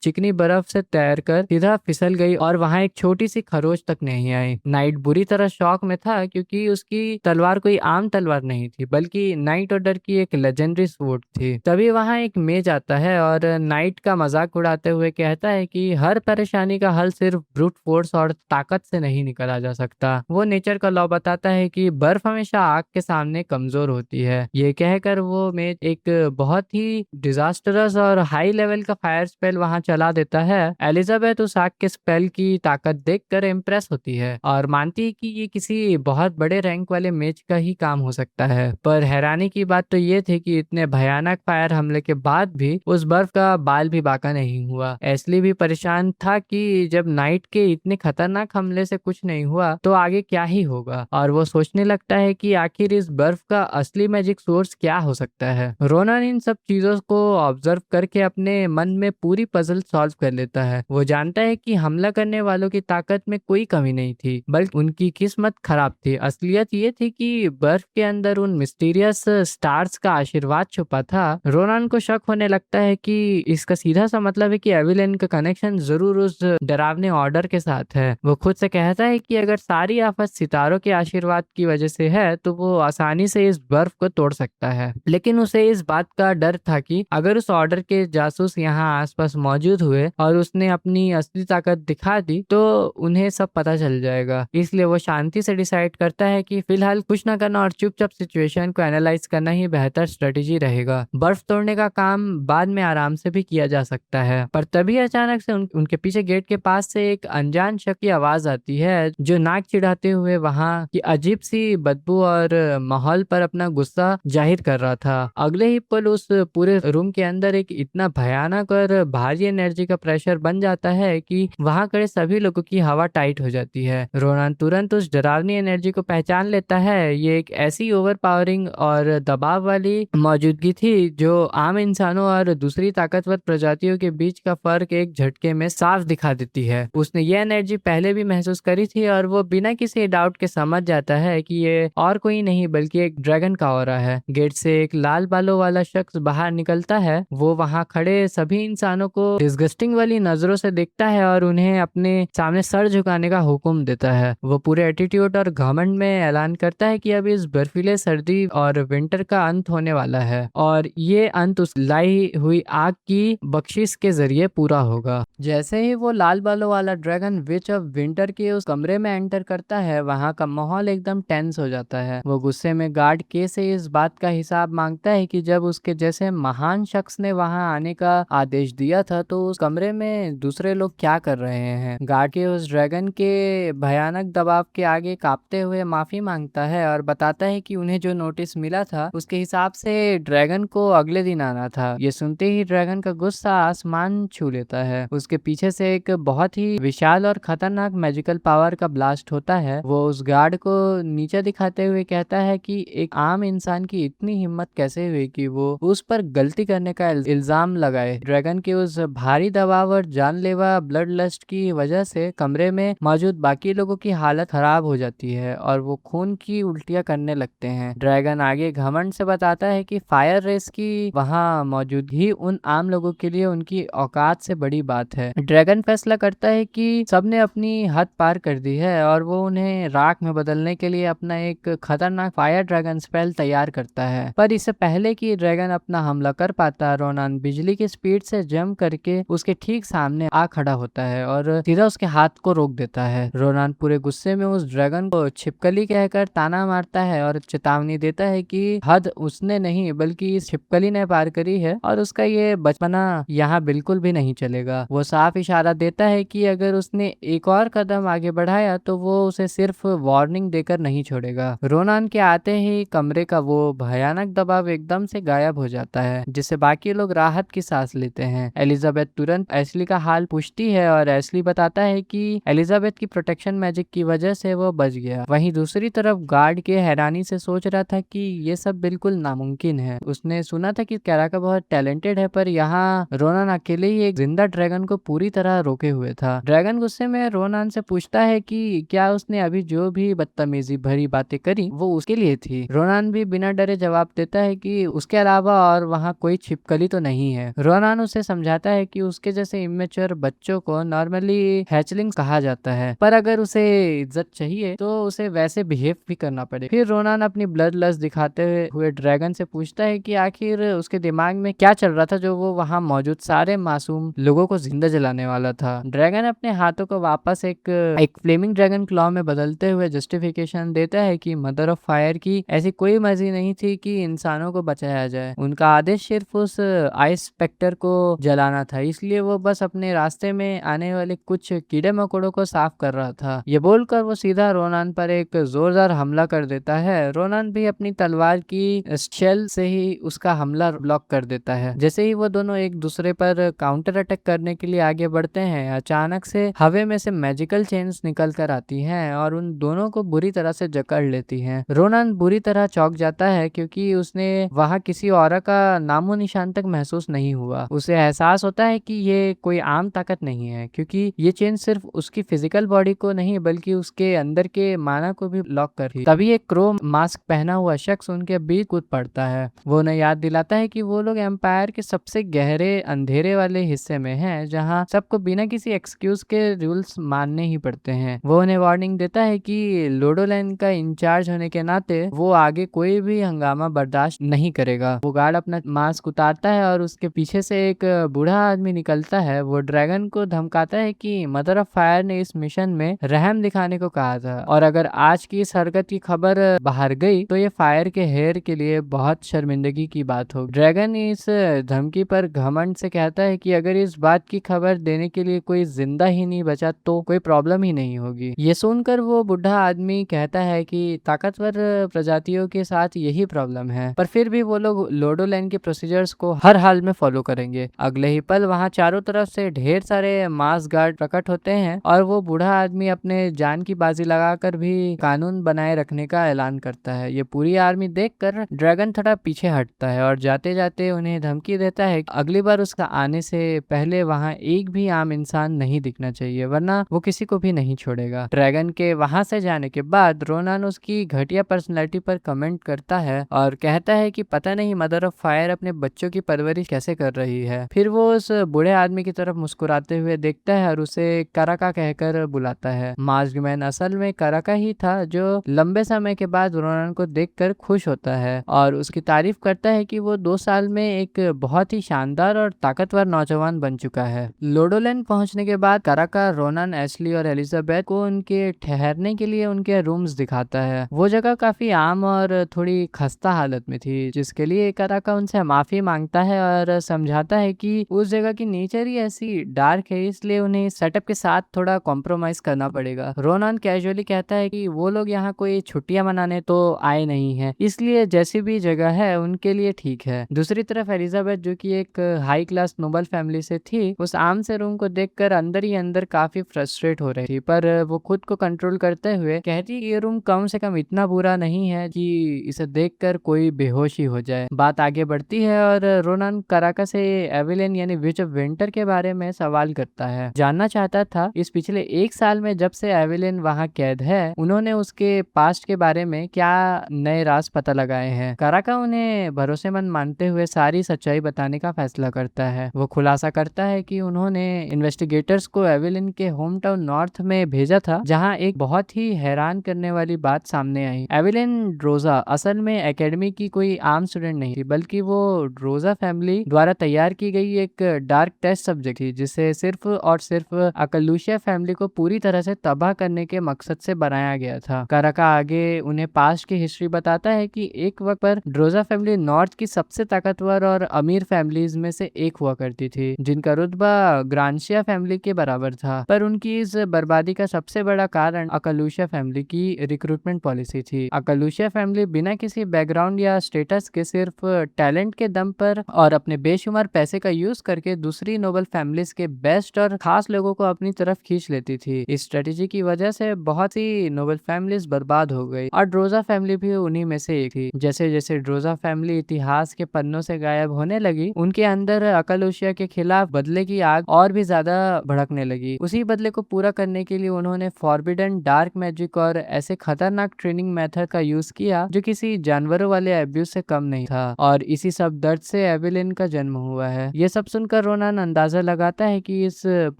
चिकनी बर्फ से तैरकर सीधा फिसल गई और वहां एक छोटी सी खरोच तक नहीं आई। नाइट बुरी तरह शॉक में था, क्योंकि उसकी तलवार कोई आम तलवार नहीं थी बल्कि नाइट ऑर्डर की एक लेजेंडरी स्वॉर्ड थी। तभी वहां एक मेज आता है और नाइट का मजाक उड़ाते हुए कहता है कि हर परेशानी का हल सिर्फ ब्रूट फोर्स और ताकत से नहीं निकाला जा सकता। वो नेचर का लॉ बताता है कि बर्फ हमेशा आग के सामने कमजोर होती है। ये कहकर वो मेज एक बहुत ही डिजास्टरस और हाई लेवल का फायर स्पेल वहां चला देता है। एलिजाबेथ उस आग के स्पेल की ताकत देखकर इम्प्रेस होती है और मानती है कि ये किसी बहुत बड़े रैंक वाले मेज का ही काम हो सकता है। पर हैरानी की बात तो ये थी कि इतने भयानक फायर हमले के बाद भी उस बर्फ का बाल भी बाका नहीं हुआ। एशली भी परेशान था कि जब नाइट के इतने खतरनाक हमले से कुछ नहीं हुआ तो आगे क्या ही होगा, और वो सोचने लगता है कि आखिर इस बर्फ का असली मैजिक सोर्स क्या हो सकता है। रोनान इन सब चीजों को ऑब्जर्व करके अपने मन में पूरी पजल सॉल्व कर लेता है। वो जानता है कि हमला करने वालों की ताकत में कोई कमी नहीं थी, बल्कि उनकी किस्मत खराब थी। असलियत ये थी कि बर्फ के अंदर उन मिस्टीरियस स्टार्स का आशीर्वाद छुपा था। रोनान को शक होने लगता है कि इसका सीधा सा मतलब है कि एविलिन का कनेक्शन जरूर उस डरावने ऑर्डर के साथ है। वो खुद से कहता है कि अगर सारी आफत सितारों के आशीर्वाद की वजह से है तो वो आसानी से इस बर्फ को तोड़ सकता है। लेकिन उसे इस बात का डर था कि अगर उस ऑर्डर के जासूस यहाँ आसपास मौजूद हुए और उसने अपनी असली ताकत दिखा दी तो उन्हें सब पता चल जाएगा। इसलिए वो शांति से डिसाइड करता है कि फिलहाल कुछ न करना और चुपचाप सिचुएशन को एनालाइज करना ही बेहतर स्ट्रेटेजी रहेगा। बर्फ तोड़ने का काम बाद में आराम से भी किया जा सकता है। पर तभी अचानक से उनके पीछे गेट के पास से एक अनजान शख्स की आवाज आती है जो नाक चिढ़ाते हुए वहां की अजीब सी बदबू और माहौल पर अपना गुस्सा जाहिर कर रहा था। अगले ही पल उस पूरे रूम के अंदर एक इतना भयानक और भारी एनर्जी का प्रेशर बन जाता है कि वहां खड़े सभी लोगों की हवा टाइट हो जाती है। रोनान तुरंत उस डरावनी एनर्जी को पहचान लेता है। ये एक ऐसी ओवर पावरिंग और दबाव वाली मौजूदगी थी जो आम इंसानों और दूसरी ताकतवर प्रजातियों के बीच का फर्क एक झटके में साफ दिखा देती है। उसने ये एनर्जी पहले भी महसूस करी थी और वो बिना किसी डाउट के समझ जाता है कि ये और कोई नहीं बल्कि एक ड्रैगन का ऑरा है। गेट से एक लाल बालों वाला शख्स बाहर निकलता है। वो वहां खड़े सभी इंसानों को डिस्गस्टिंग वाली नजरों से देखता है और उन्हें अपने सामने सर झुकाने का हुक्म देता है। वो पूरे एटीट्यूड और घमंड में ऐलान करता है कि अब इस बर्फीले सर्दी और विंटर का अंत होने वाला है और ये अंत उस लाई हुई आग की बख्शिश के जरिए पूरा होगा। होगा। जैसे ही वो लाल बालों वाला ड्रैगन विच ऑफ विंटर के उस कमरे में एंटर करता है, वहाँ का माहौल एकदम टेंस हो जाता है। वो गुस्से में गार्ड के से इस बात का हिसाब मांगता है कि जब उसके जैसे महान शख्स ने वहाँ आने का आदेश दिया था तो उस कमरे में दूसरे लोग क्या कर रहे हैं। गार्ड के उस ड्रैगन के भयानक दबाव के आगे कांपते हुए माफी मांगता है और बताता है कि उन्हें जो नोटिस मिला था उसके हिसाब से ड्रैगन को अगले दिन आना था। ये सुनते ही ड्रैगन का गुस्सा आसमान छू लेता है। उसके पीछे से एक बहुत ही विशाल और खतरनाक मैजिकल पावर का ब्लास्ट होता है। वो उस गार्ड को नीचे दिखाते हुए कहता है कि एक आम इंसान की इतनी हिम्मत कैसे हुई कि वो उस पर गलती करने का इल्जाम लगाए। ड्रैगन के उस भारी दबाव और जानलेवा ब्लड लस्ट की वजह से कमरे में मौजूद बाकी लोगों की हालत खराब हो जाती है और वो खून की उल्टियां करने लगते हैं। ड्रैगन आगे घमंड से बताता है कि फायर रेस की वहां मौजूद ही उन आम लोगों के लिए उनकी औकात से बड़ी बात है। ड्रैगन फैसला करता है कि सबने अपनी हद पार कर दी है और वो उन्हें राख में बदलने के लिए अपना एक खतरनाक फायर ड्रैगन स्पेल तैयार करता है। पर इससे पहले कि ड्रैगन अपना हमला कर पाता, रोनान बिजली की स्पीड से जंप करके उसके ठीक सामने आ खड़ा होता है और सीधा उसके हाथ को रोक देता है। रोनान पूरे गुस्से में उस ड्रैगन को छिपकली कहकर ताना मारता है और चेतावनी देता है कि हद उसने नहीं बल्कि इस छिपकली ने पार करी है और उसका ये बचपना यहाँ बिल्कुल भी नहीं चलेगा। वो साफ इशारा देता है कि अगर उसने एक और कदम आगे बढ़ाया तो वो उसे सिर्फ वार्निंग देकर नहीं छोड़ेगा। रोनान के आते ही कमरे का वो भयानक दबाव एकदम से गायब हो जाता है, जिससे बाकी लोग राहत की सांस लेते हैं। एलिजाबेथ तुरंत एशली का हाल पूछती है और एशली बताता है कि एलिजाबेथ की प्रोटेक्शन मैजिक की वजह से वो बच गया। वहीं दूसरी तरफ गार्ड के हैरानी से सोच रहा था कि ये सब बिल्कुल नामुमकिन है। उसने सुना था कि कैराका बहुत टैलेंटेड है, पर यहाँ रोनान अकेले ही एक जिंदा ड्रैगन को पूरी तरह रोके हुए था। ड्रैगन गुस्से में रोनान से पूछता है कि क्या उसने अभी जो भी बदतमीजी भरी बातें करी वो उसके लिए थी। रोनान भी बिना डरे जवाब देता है कि उसके अलावा और वहाँ कोई छिपकली तो नहीं है। रोनान उसे समझाता है कि उसके जैसे इमेच्योर बच्चों को नॉर्मली हैचलिंग्स कहा जाता है, पर अगर उसे इज्जत चाहिए तो उसे वैसे बिहेव भी करना पड़े। फिर रोनान अपनी ब्लड लस्ट दिखाते हुए ड्रैगन से पूछता है कि आखिर उसके दिमाग में क्या चल रहा था जो वो वहाँ मौजूद सारे मासूम लोगों को जिंदा जलाने वाला था। ड्रैगन अपने हाथों को वापस एक फ्लेमिंग ड्रैगन क्लॉ में बदलते हुए जस्टिफिकेशन देता है कि मदर ऑफ फायर की ऐसी कोई मर्जी नहीं थी कि इंसानों को बचाया जाए। उनका आदेश सिर्फ उस आइस स्पेक्टर को जलाना था, इसलिए वो बस अपने रास्ते में आने वाले कुछ कीड़े मकोड़ों को साफ कर रहा था। ये बोलकर वो सीधा रोनान पर एक जोरदार हमला कर देता है। रोनान भी अपनी तलवार की शेल से ही उसका हमला ब्लॉक कर देता है। जैसे ही वो दोनों एक दूसरे पर काउंटर अटैक करने के लिए आगे बढ़ते हैं, अचानक से हवा में से मैजिकल चेन्स निकल कर आती हैं और उन दोनों को बुरी तरह से जकड़ लेती हैं। रोनान बुरी तरह चौंक जाता है क्योंकि उसने वहां किसी औरा का नामो निशान तक महसूस नहीं हुआ। उसे एहसास होता है कि ये कोई आम ताकत नहीं है, क्योंकि ये चेन सिर्फ उसकी फिजिकल बॉडी को नहीं बल्कि उसके अंदर के माना को भी लॉक कर थी। तभी एक क्रो मास्क पहना हुआ शख्स उनके बीच कूद पड़ता है। वो उन्हें याद दिलाता है कि वो लोग एम्पायर के सबसे गहरे अंधेरे वाले हिस्से में हैं, जहां सबको बिना किसी एक्सक्यूज के रूल्स मानने ही पड़ते हैं। वो उन्हें वार्निंग देता है कि लोडोलैंड का इंचार्ज होने के नाते वो आगे कोई भी हंगामा बर्दाश्त नहीं करेगा। वो गार्ड अपना मास्क उतारता है और उसके पीछे से एक बूढ़ा आदमी निकलता है। वो ड्रैगन को धमकाता है कि मदर ऑफ फायर ने इस मिशन में रहम दिखाने को कहा था और अगर आज की इस हरकत की खबर बाहर गई तो ये फायर के हेयर के लिए बहुत शर्मिंदगी की बात हो। ड्रैगन इस धमकी पर घमंड से कहता है कि अगर इस बात की खबर देने के लिए कोई जिंदा ही नहीं बचा तो कोई प्रॉब्लम ही नहीं होगी। ये सुनकर वो बुढ़ा आदमी कहता है कि ताकतवर प्रजातियों के साथ यही प्रॉब्लम है, पर फिर भी वो लोग लोडोलैंड के प्रोसीजर्स को हर हाल में फॉलो करेंगे। अगले ही पल वहाँ चारों तरफ से ढेर सारे मास गार्ड प्रकट होते हैं और वो बूढ़ा आदमी अपने जान की बाजी लगाकर भी कानून बनाए रखने का ऐलान करता है। ये पूरी आर्मी देखकर ड्रैगन थोड़ा पीछे हटता है और जाते जाते उन्हें धमकी देता है अगली बार उसका आने से पहले वहाँ एक भी आम इंसान नहीं दिखना चाहिए, वरना वो किसी को भी नहीं छोड़ेगा। ड्रैगन के वहां से जाने के बाद रोनान उसकी घटिया पर्सनैलिटी पर कमेंट करता है और कहता है कि पता नहीं मदर ऑफ फायर अपने बच्चों की परवरिश कैसे कर रही है। फिर वो उस बूढ़े आदमी की तरफ मुस्कुराते हुए देखता है और उसे कराका कहकर बुलाता है। मास्क मैन असल में कराका ही था, जो लंबे समय के बाद रोनान को देखकर खुश होता है और उसकी तारीफ करता है कि वो 2 साल में एक बहुत ही शानदार और ताकतवर नौजवान बन चुका चुका है। लोडोलैंड पहुंचने के बाद काराका रोनन, एशली और एलिजाबेथ को उनके ठहरने के लिए उनके रूम्स दिखाता है। वो जगह काफी आम और थोड़ी खस्ता हालत में थी, जिसके लिए काराका उनसे माफी मांगता है और समझाता है कि उस जगह की नेचर ही ऐसी डार्क है, इसलिए उन्हें सेटअप के साथ थोड़ा कॉम्प्रोमाइज करना पड़ेगा। रोनन कैजुअली कहता है कि वो लोग यहाँ कोई छुट्टियां मनाने तो आए नहीं है, इसलिए जैसी भी जगह है उनके लिए ठीक है। दूसरी तरफ एलिजाबेथ, जो कि एक हाई क्लास नोबल फैमिली से थी, उस आम से रूम को देखकर अंदर ही अंदर काफी फ्रस्ट्रेट हो रही थी, पर वो खुद को कंट्रोल करते हुए कहती ये रूम कम से कम इतना बुरा नहीं है कि इसे देखकर कोई बेहोशी हो जाए। बात आगे बढ़ती है और रोनन काराका से एविलिन यानी विच ऑफ विंटर के बारे में सवाल करता है। जानना चाहता था इस पिछले 1 साल में जब से एविलिन वहाँ कैद है, उन्होंने उसके पास्ट के बारे में क्या नए राज पता लगाए हैं। काराका उन्हें भरोसेमंद मानते हुए सारी सच्चाई बताने का फैसला करता है। वो खुलासा करता है कि उन्होंने इन्वेस्टिगेटर्स को एविलिन के होम टाउन नॉर्थ में भेजा था, जहां एक बहुत ही हैरान करने वाली बात सामने आई। एविलिन ड्रोजा असल में एकेडमी की कोई आम स्टूडेंट नहीं थी, बल्कि वो ड्रोजा फैमिली द्वारा तैयार की गई एक डार्क टेस्ट सब्जेक्ट थी, जिसे सिर्फ और सिर्फ अकलूशिया फैमिली को पूरी तरह से तबाह करने के मकसद से बनाया गया था। काराका आगे उन्हें पास्ट की हिस्ट्री बताता है कि एक वक्त पर ड्रोजा फैमिली नॉर्थ की सबसे ताकतवर और अमीर फैमिलीज में से एक हुआ करती थी, जिनका रुतबा ग्रांशिया फैमिली के बराबर था। पर उनकी इस बर्बादी का सबसे बड़ा कारण अकलूशिया फैमिली की रिक्रूटमेंट पॉलिसी थी। अकलूशिया फैमिली बिना किसी बैकग्राउंड या स्टेटस के सिर्फ टैलेंट के दम पर और अपने बेशुमार पैसे का यूज करके दूसरी नोबल फैमिलीज के बेस्ट और खास लोगों को अपनी तरफ खींच लेती थी। इस स्ट्रेटेजी की वजह से बहुत सी नोबल फैमिलीज बर्बाद हो गई और ड्रोजा फैमिली भी उन्हीं में से एक थी। जैसे जैसे ड्रोजा फैमिली इतिहास के पन्नों से गायब होने लगी, उनके अंदर अकलूशिया के खिलाफ बदले की आग और भी ज्यादा भड़कने लगी। उसी बदले को पूरा करने के लिए उन्होंने फॉरबिडन डार्क मैजिक और ऐसे खतरनाक ट्रेनिंग मेथड का यूज किया जो किसी जानवरों वाले अब्यूज से कम नहीं था, और इसी सब दर्द से एविलिन का जन्म हुआ है। ये सब सुनकर रोनान अंदाजा लगाता है कि इस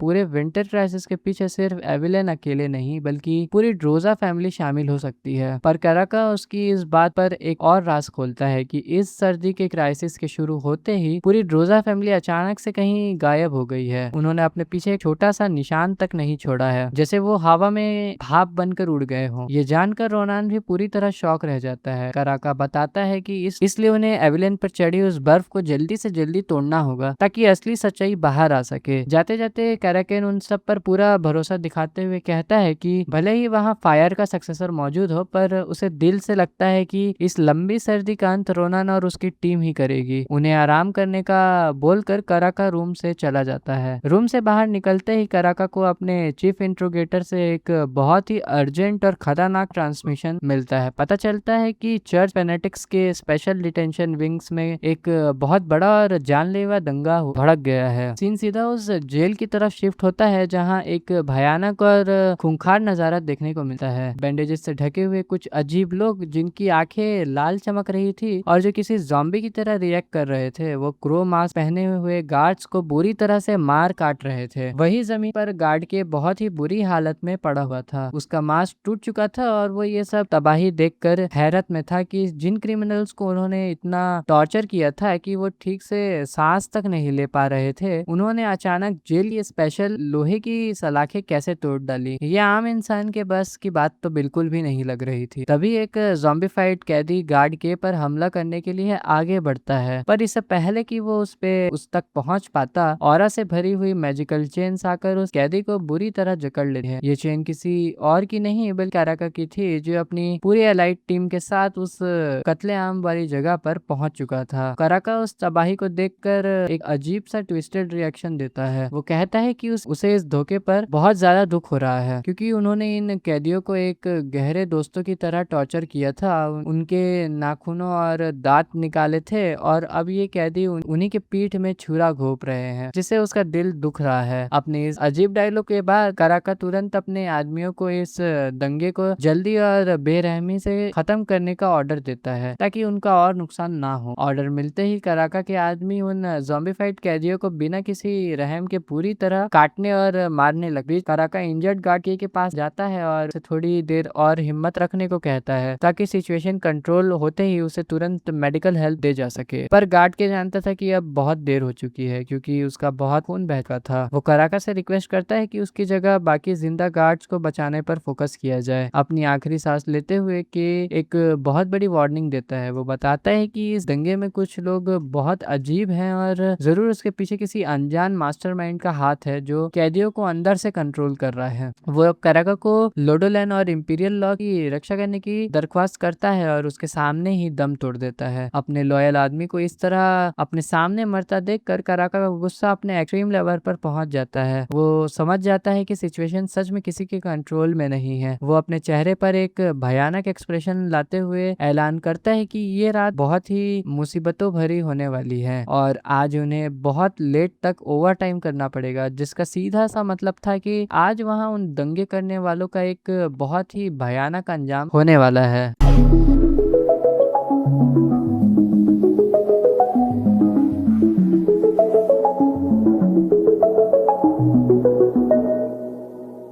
पूरे विंटर क्राइसिस के पीछे सिर्फ एविलिन अकेले नहीं, बल्कि पूरी ड्रोजा फैमिली शामिल हो सकती है। पर काराका उसकी इस बात पर एक और राज खोलता है कि इस सर्दी के क्राइसिस के शुरू होते ही पूरी ड्रोजा फैमिली अचानक से कहीं गायब हो गई है। उन्होंने अपने पीछे एक छोटा सा निशान तक नहीं छोड़ा है, जैसे वो हवा में भाप बनकर उड़ गए हों। ये जानकर रोनान भी पूरी तरह शॉक रह जाता है। काराका बताता है कि इसलिए उन्हें एविलिन पर चढ़ी उस बर्फ को जल्दी से जल्दी तोड़ना होगा ताकि असली सच्चाई बाहर आ सके। जाते जाते काराकेन उन सब पर पूरा भरोसा दिखाते हुए कहता है कि भले ही वहाँ फायर का सक्सेसर मौजूद हो, पर उसे दिल से लगता है कि इस लंबी सर्दी का अंत रोनान और उसकी टीम ही करेगी। उन्हें आराम करने का बोलकर काराका रूम से चला जाता है। रूम से बाहर निकलते ही काराका को अपने चीफ इंट्रोगेटर से एक बहुत ही अर्जेंट और खतरनाक ट्रांसमिशन मिलता है। पता चलता है कि चर्च फेनेटिक्स के स्पेशल डिटेंशन विंग्स में एक बहुत बड़ा और जानलेवा दंगा भड़क गया है। सीन सीधा उस जेल की तरफ शिफ्ट होता है जहां एक भयानक और खूंखार नजारा देखने को मिलता है। बैंडेजेस से ढके हुए कुछ अजीब लोग, जिनकी आंखें लाल चमक रही थी और जो किसी ज़ॉम्बी की तरह रिएक्ट कर रहे थे, वो क्रो मास्क पहने हुए गार्ड्स को बुरी तरह से मार काट रहे थे। वही जमीन पर गार्ड के बहुत ही बुरी हालत में पड़ा हुआ था। उसका मास्क टूट चुका था और वो ये सब तबाही देखकर हैरत में था कि जिन क्रिमिनल्स को उन्होंने इतना टॉर्चर किया था कि वो ठीक से सांस तक नहीं ले पा रहे थे, उन्होंने अचानक जेल की स्पेशल लोहे की सलाखें कैसे तोड़ डाली। ये आम इंसान के बस की बात तो बिल्कुल भी नहीं लग रही थी। तभी एक ज़ॉम्बीफाइड कैदी गार्ड के पर हमला करने के लिए आगे बढ़ता है, पर इससे पहले कि वो उस तक पहुंच पाता, ऑरा से भरी हुई मैजिकल चेन आकर उस कैदी को बुरी तरह जकड़ लेती है। ये चेन किसी और की नहीं बल्कि काराका की थी, जो अपनी पूरी एलाइट टीम के साथ उस कत्लेआम वाली जगह पर पहुंच चुका था। काराका उस तबाही को देखकर एक अजीब सा ट्विस्टेड रिएक्शन देता है। वो कहता है कि उसे इस धोखे पर बहुत ज्यादा दुख हो रहा है, क्योंकि उन्होंने इन कैदियों को एक गहरे दोस्तों की तरह टॉर्चर किया था, उनके नाखूनों और दांत निकाले थे, और अब ये कैदी उन्हीं के पीठ में छुरा घोंप रहे हैं, जिससे उसका दिल दुख रहा है। अपने इस अजीब डायलॉग के बाद काराका तुरंत अपने आदमियों को इस दंगे को जल्दी और बेरहमी से खत्म करने का ऑर्डर देता है ताकि उनका और नुकसान ना हो। ऑर्डर मिलते ही काराका के आदमी उन ज़ॉम्बीफाइड कैदियों को बिना किसी रहम के पूरी तरह काटने और मारने लगे। काराका इंजर्ड गार्ड के पास जाता है और उसे थोड़ी देर और हिम्मत रखने को कहता है ताकि सिचुएशन कंट्रोल होते ही उसे तुरंत मेडिकल हेल्प दे जा सके। पर गार्ड के जानता था कि अब बहुत देर हो चुकी है, क्योंकि उसका जिसका बहुत खून बह चुका था। वो कराका से रिक्वेस्ट करता है कि उसकी जगह बाकी जिंदा गार्ड्स को बचाने पर फोकस किया जाए। अपनी आखिरी सांस लेते हुए के एक बहुत बड़ी वार्निंग देता है। वो बताता है कि इस दंगे में कुछ लोग बहुत अजीब हैं और जरूर उसके पीछे किसी अनजान मास्टरमाइंड का हाथ है जो कैदियों को अंदर से कंट्रोल कर रहा है। वो कराका को लोडोलैंड और इंपीरियल लॉ की रक्षा करने की दरख्वास्त करता है और उसके सामने ही दम तोड़ देता है। अपने लॉयल आदमी को इस तरह अपने सामने मरता देखकर कराका का गुस्सा अपने एक्सट्रीम लेवल पर पहुंच जाता है। वो समझ जाता है कि सिचुएशन सच में किसी के कंट्रोल में नहीं है। वो अपने चेहरे पर एक भयानक एक्सप्रेशन लाते हुए ऐलान करता है कि ये रात बहुत ही मुसीबतों भरी होने वाली है और आज उन्हें बहुत लेट तक ओवर टाइम करना पड़ेगा, जिसका सीधा सा मतलब था कि आज वहां उन दंगे करने वालों का एक बहुत ही भयानक अंजाम होने वाला है।